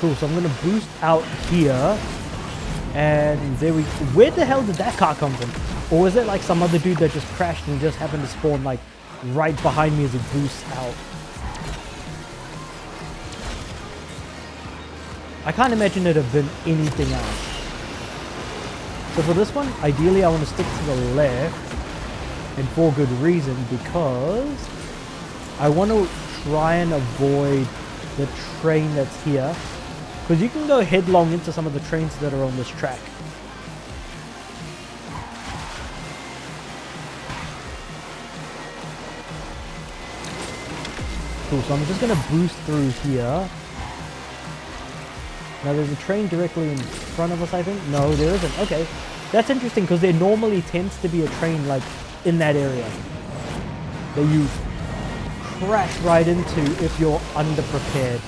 Cool, so I'm gonna boost out here. And there we... Where the hell did that car come from? Or was it like some other dude that just crashed and just happened to spawn like right behind me as it boosts out? I can't imagine it have been anything else. So for this one, ideally I want to stick to the left. And for good reason, because I want to try and avoid the train that's here. Because you can go headlong into some of the trains that are on this track. Cool, so I'm just going to boost through here. Now there's a train directly in front of us, I think. No, there isn't. Okay. That's interesting because there normally tends to be a train like in that area that you crash right into if you're underprepared.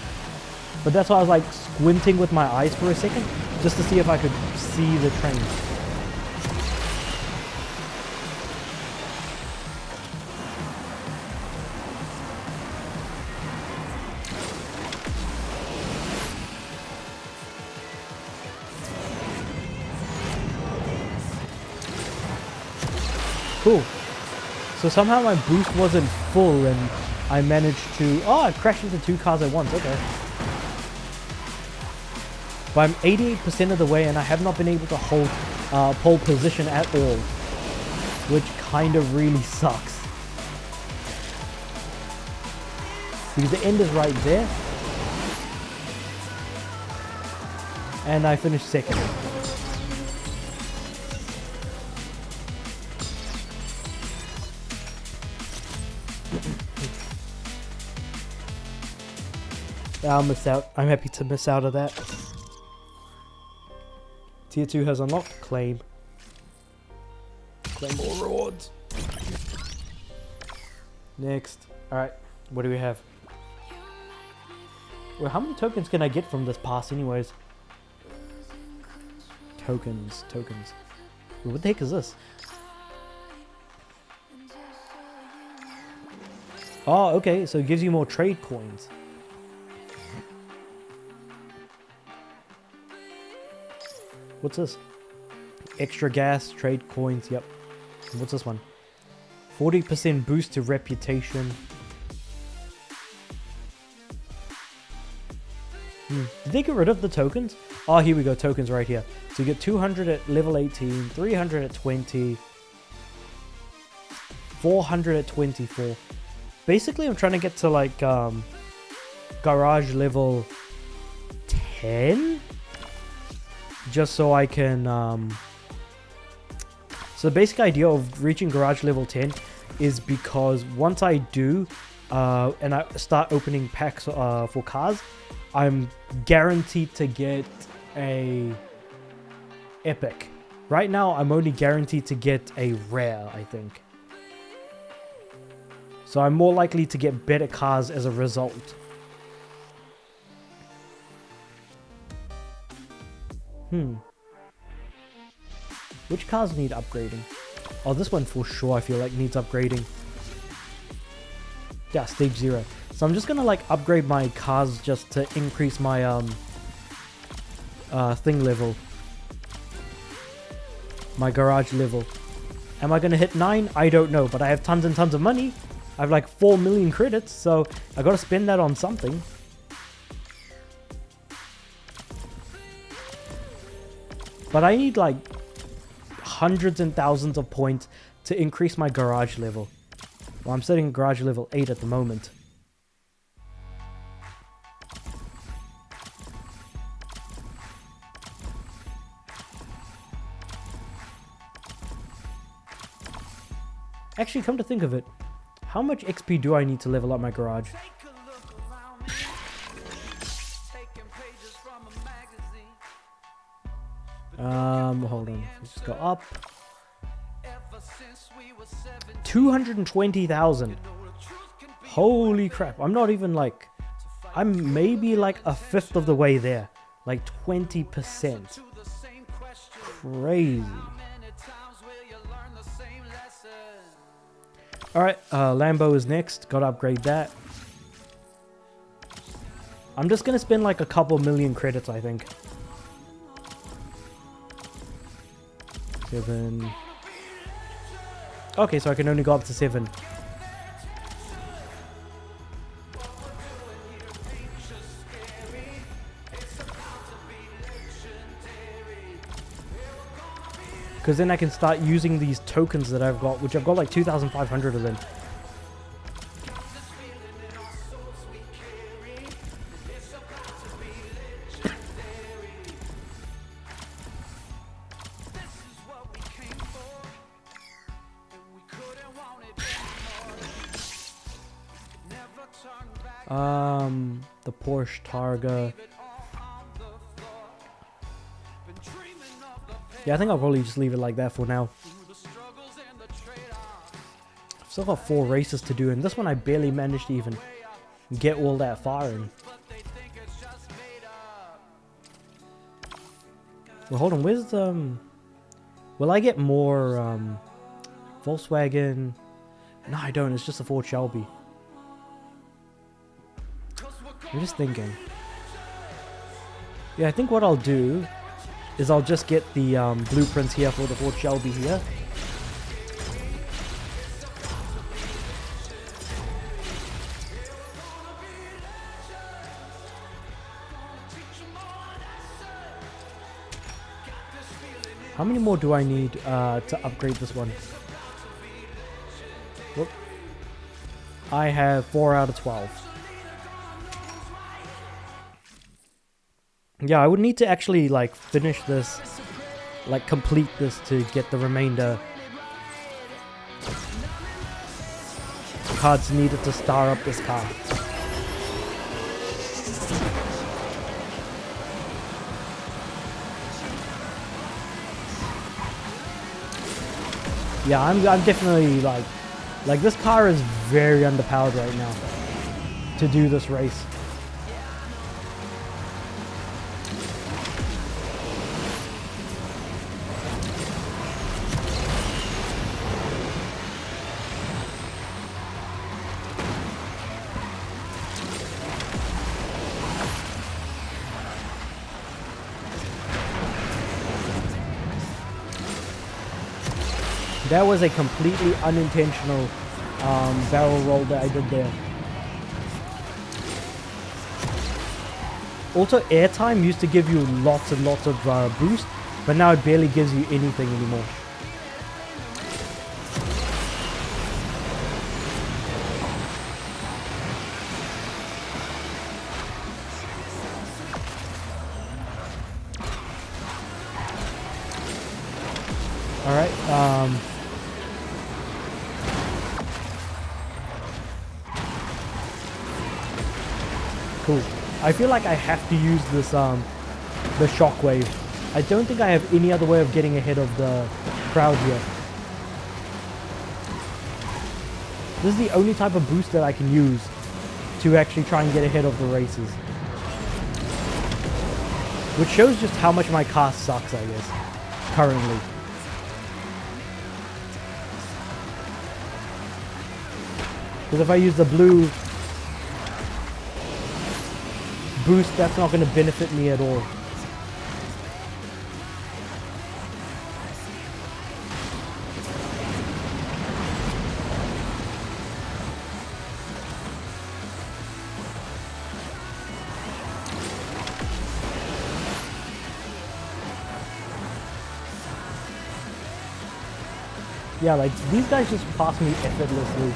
But that's why I was like squinting with my eyes for a second, just to see if I could see the train. Cool. So somehow my boost wasn't full and I managed to... Oh, I crashed into two cars at once. Okay. But I'm 88% of the way and I have not been able to hold pole position at all. Which kind of really sucks. Because the end is right there. And I finished second. I'll miss out. I'm happy to miss out of that. Tier 2 has unlocked. Claim. Claim more rewards. Next. Alright. What do we have? Well, how many tokens can I get from this pass anyways? Tokens. Tokens. What the heck is this? Oh, okay. So it gives you more trade coins. What's this? Extra gas, trade coins, yep. What's this one? 40% boost to reputation. Did they get rid of the tokens? Oh, here we go, tokens right here. So you get 200 at level 18, 300 at 20, 400 at 24. Basically, I'm trying to get to like garage level 10. Just so I can, so the basic idea of reaching garage level 10 is because once I do, and I start opening packs for cars, I'm guaranteed to get a epic. Right now, I'm only guaranteed to get a rare, I think. So I'm more likely to get better cars as a result. Which cars need upgrading? Oh, this one for sure I feel like needs upgrading. Yeah, stage 0. So I'm just gonna like upgrade my cars just to increase my thing level. My garage level. Am I gonna hit 9? I don't know, but I have tons and tons of money. I have like 4 million credits, so I gotta spend that on something. But I need like hundreds and thousands of points to increase my garage level. Well, I'm sitting garage level 8 at the moment. Actually, come to think of it, how much XP do I need to level up my garage? Hold on. Let's just go up. 220,000. Holy crap. I'm not even like... I'm maybe like a fifth of the way there. Like 20%. Crazy. Alright, Lambo is next. Gotta upgrade that. I'm just gonna spend like a couple million credits, I think. 7. Okay, so I can only go up to 7. Because then I can start using these tokens that I've got, which I've got like 2,500 of them. The Porsche Targa. Yeah, I think I'll probably just leave it like that for now. I've still got 4 races to do, and this one I barely managed to even get all that far in. Well, hold on, where's will I get more Volkswagen? No, I don't. It's just a Ford Shelby. I'm just thinking. Yeah, I think what I'll do is I'll just get the blueprints here for the Ford Shelby here. How many more do I need to upgrade this one? Whoop. I have 4 out of 12. Yeah, I would need to actually like finish this, like complete this to get the remainder cards needed to star up this car. Yeah, I'm definitely like this car is very underpowered right now to do this race. That was a completely unintentional barrel roll that I did there. Also, airtime used to give you lots and lots of boost, but now it barely gives you anything anymore. Alright, cool. I feel like I have to use this, the shockwave. I don't think I have any other way of getting ahead of the crowd here. This is the only type of boost that I can use to actually try and get ahead of the races. Which shows just how much my car sucks, I guess, currently. Because if I use the blue boost, that's not going to benefit me at all. Yeah, like, these guys just pass me effortlessly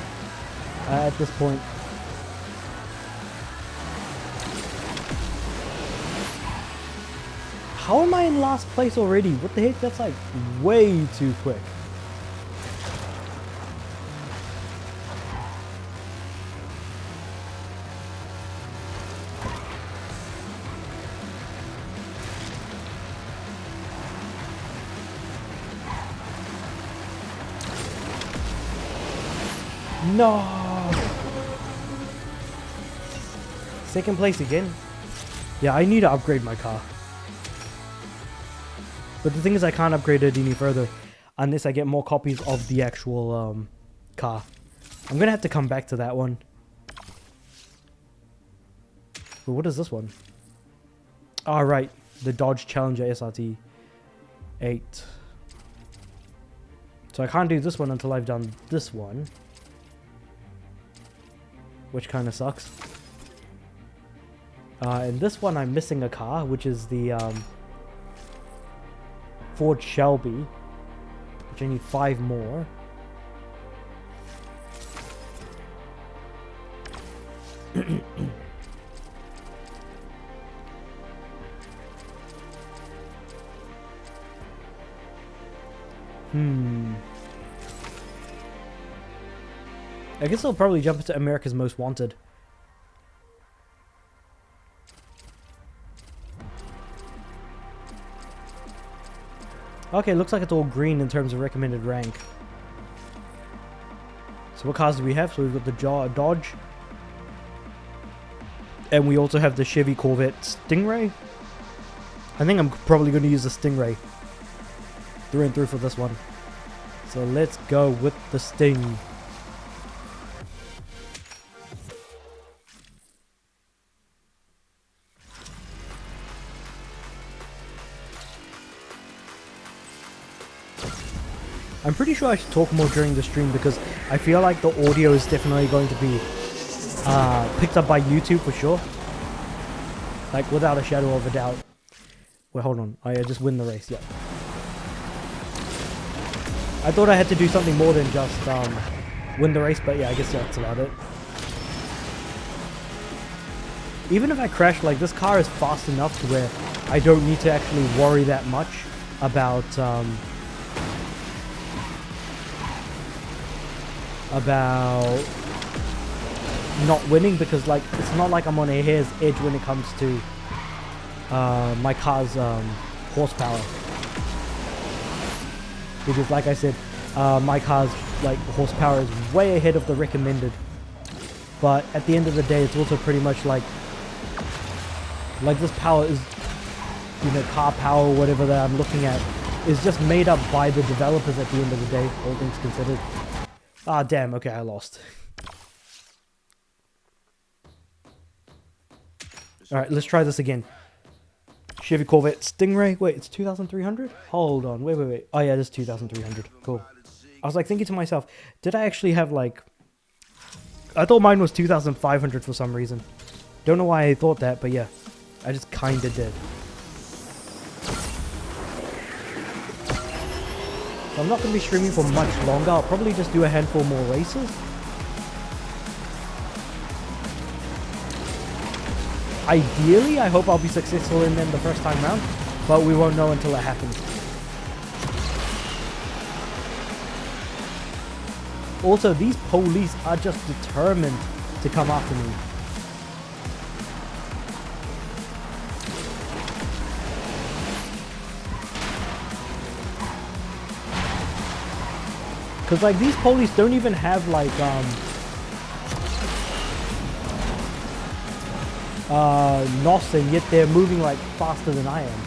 at this point. How am I in last place already? What the heck? That's like way too quick. No! Second place again? Yeah, I need to upgrade my car. But the thing is, I can't upgrade it any further unless I get more copies of the actual car. I'm gonna have to come back to that one. But what is this one? Oh, right. The Dodge Challenger SRT 8. So I can't do this one until I've done this one. Which kind of sucks. And this one I'm missing a car, which is the Ford Shelby, which I need 5 more. I guess I'll probably jump into America's Most Wanted. Okay, looks like it's all green in terms of recommended rank. So what cars do we have? So we've got the Dodge. And we also have the Chevy Corvette Stingray. I think I'm probably going to use the Stingray through and through for this one. So let's go with the Sting. I'm pretty sure I should talk more during the stream because I feel like the audio is definitely going to be picked up by YouTube for sure. Like, without a shadow of a doubt. Wait, hold on. I just win the race, yeah. I thought I had to do something more than just win the race, but yeah, I guess that's about it. Even if I crash, like, this car is fast enough to where I don't need to actually worry that much about not winning, because like it's not like I'm on a hair's edge when it comes to my car's horsepower, because like I said, my car's like horsepower is way ahead of the recommended, but at the end of the day it's also pretty much like this power is, you know, car power or whatever that I'm looking at is just made up by the developers at the end of the day, all things considered. Ah, damn, okay, I lost. Alright, let's try this again. Chevy Corvette Stingray. Wait, it's 2,300? Hold on, wait. Oh yeah, this is 2,300. Cool. I was like thinking to myself, did I actually have like... I thought mine was 2,500 for some reason. Don't know why I thought that, but yeah. I just kinda did. So I'm not going to be streaming for much longer. I'll probably just do a handful more races. Ideally, I hope I'll be successful in them the first time round, but we won't know until it happens. Also, these police are just determined to come after me. Because, like, these police don't even have, like, NOS, and yet they're moving, like, faster than I am.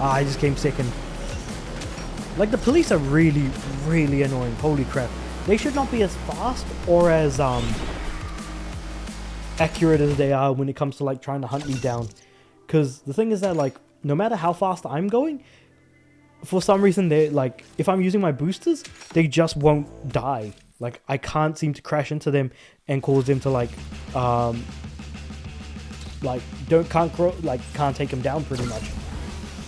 I just came second. Like, the police are really, really annoying. Holy crap. They should not be as fast or as accurate as they are when it comes to like trying to hunt me down. Because the thing is that like no matter how fast I'm going, for some reason they like if I'm using my boosters, they just won't die. Like, I can't seem to crash into them and cause them to can't take them down pretty much.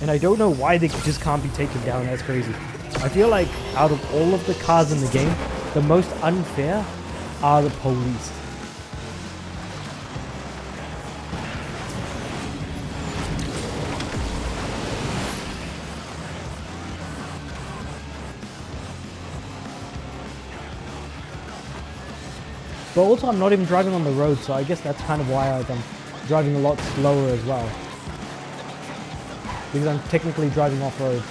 And I don't know why they just can't be taken down. That's crazy. I feel like out of all of the cars in the game, the most unfair are the police. But also, I'm not even driving on the road, so I guess that's kind of why I'm driving a lot slower as well. Because I'm technically driving off-road.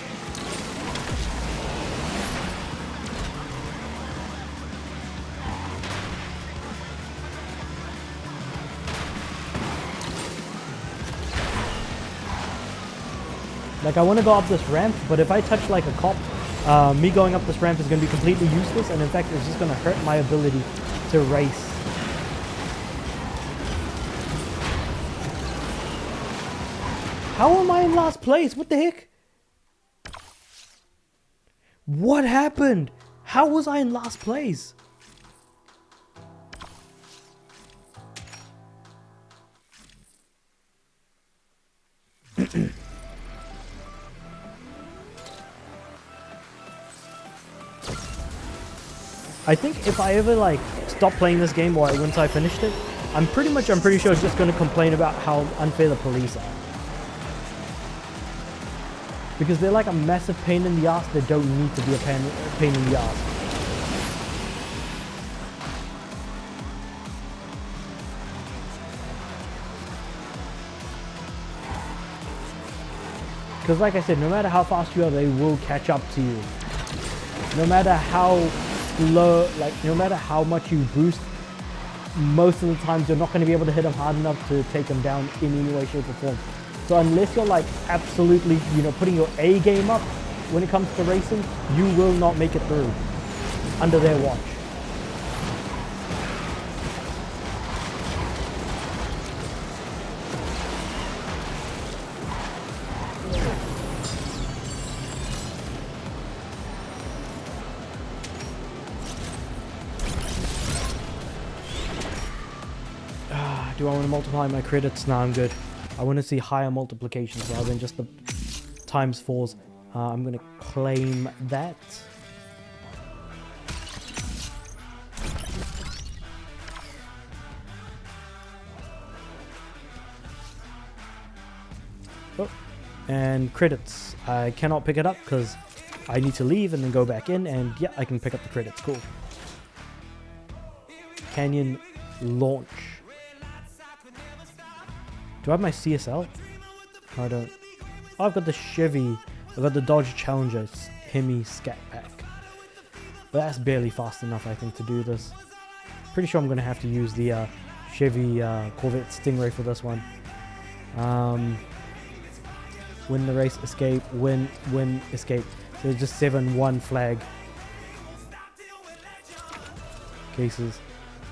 Like, I want to go up this ramp, but if I touch like a cop, me going up this ramp is going to be completely useless, and in fact, it's just going to hurt my ability to race. How am I in last place? What the heck? What happened? How was I in last place? I think if I ever like stop playing this game or once I finished it, I'm pretty sure it's just going to complain about how unfair the police are. Because they're like a massive pain in the ass that don't need to be a pain in the ass. Because like I said, no matter how fast you are, they will catch up to you. No matter how slow, like no matter how much you boost, most of the times you're not going to be able to hit them hard enough to take them down in any way, shape or form. So unless you're like absolutely, putting your A game up when it comes to racing, you will not make it through under their watch. Do I want to multiply my credits? No, I'm good. I want to see higher multiplications rather than just the times 4s. I'm going to claim that. Oh, and credits. I cannot pick it up because I need to leave and then go back in, and yeah, I can pick up the credits. Cool. Canyon launch. Do I have my CSL? No, I don't. Oh, I've got the Chevy. I've got the Dodge Challenger Hemi Scat Pack. But that's barely fast enough, I think, to do this. Pretty sure I'm going to have to use the Chevy Corvette Stingray for this one. Win the race, escape, win, escape. So it's just 7-1 flag. Cases.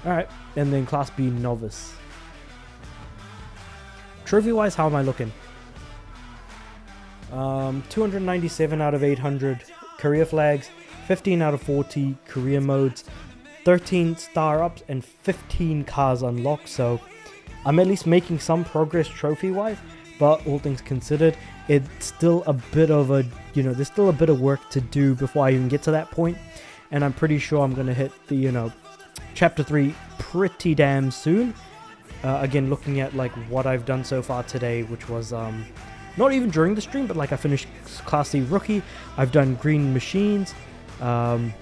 Alright, and then Class B Novice. Trophy-wise, how am I looking? 297 out of 800 career flags, 15 out of 40 career modes, 13 star-ups, and 15 cars unlocked. So I'm at least making some progress trophy-wise, but all things considered, it's still a bit of a, there's still a bit of work to do before I even get to that point. And I'm pretty sure I'm going to hit the, Chapter 3 pretty damn soon. Again, looking at like what I've done so far today, which was not even during the stream, but like I finished Class C Rookie, I've done Green Machines, and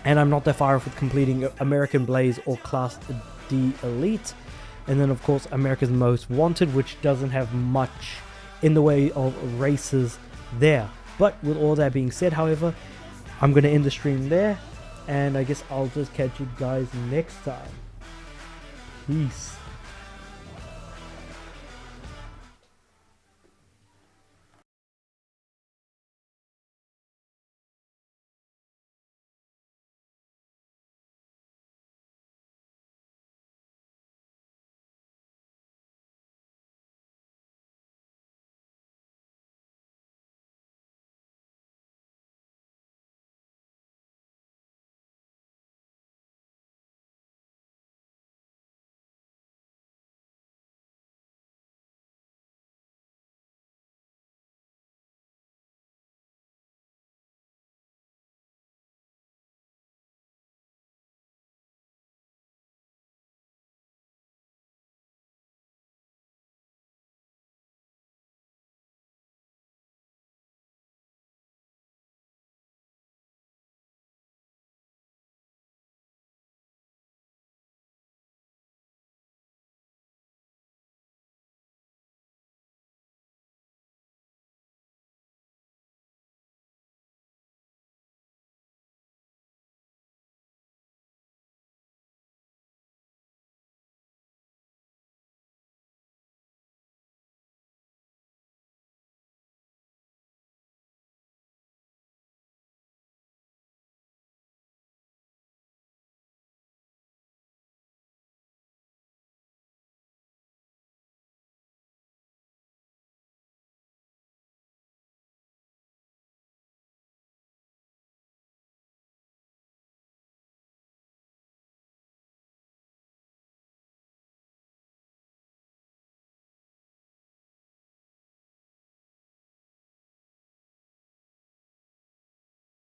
I'm not that far off with completing American Blaze or Class D Elite, and then of course America's Most Wanted, which doesn't have much in the way of races there. But with all that being said, however, I'm going to end the stream there, and I guess I'll just catch you guys next time. Peace.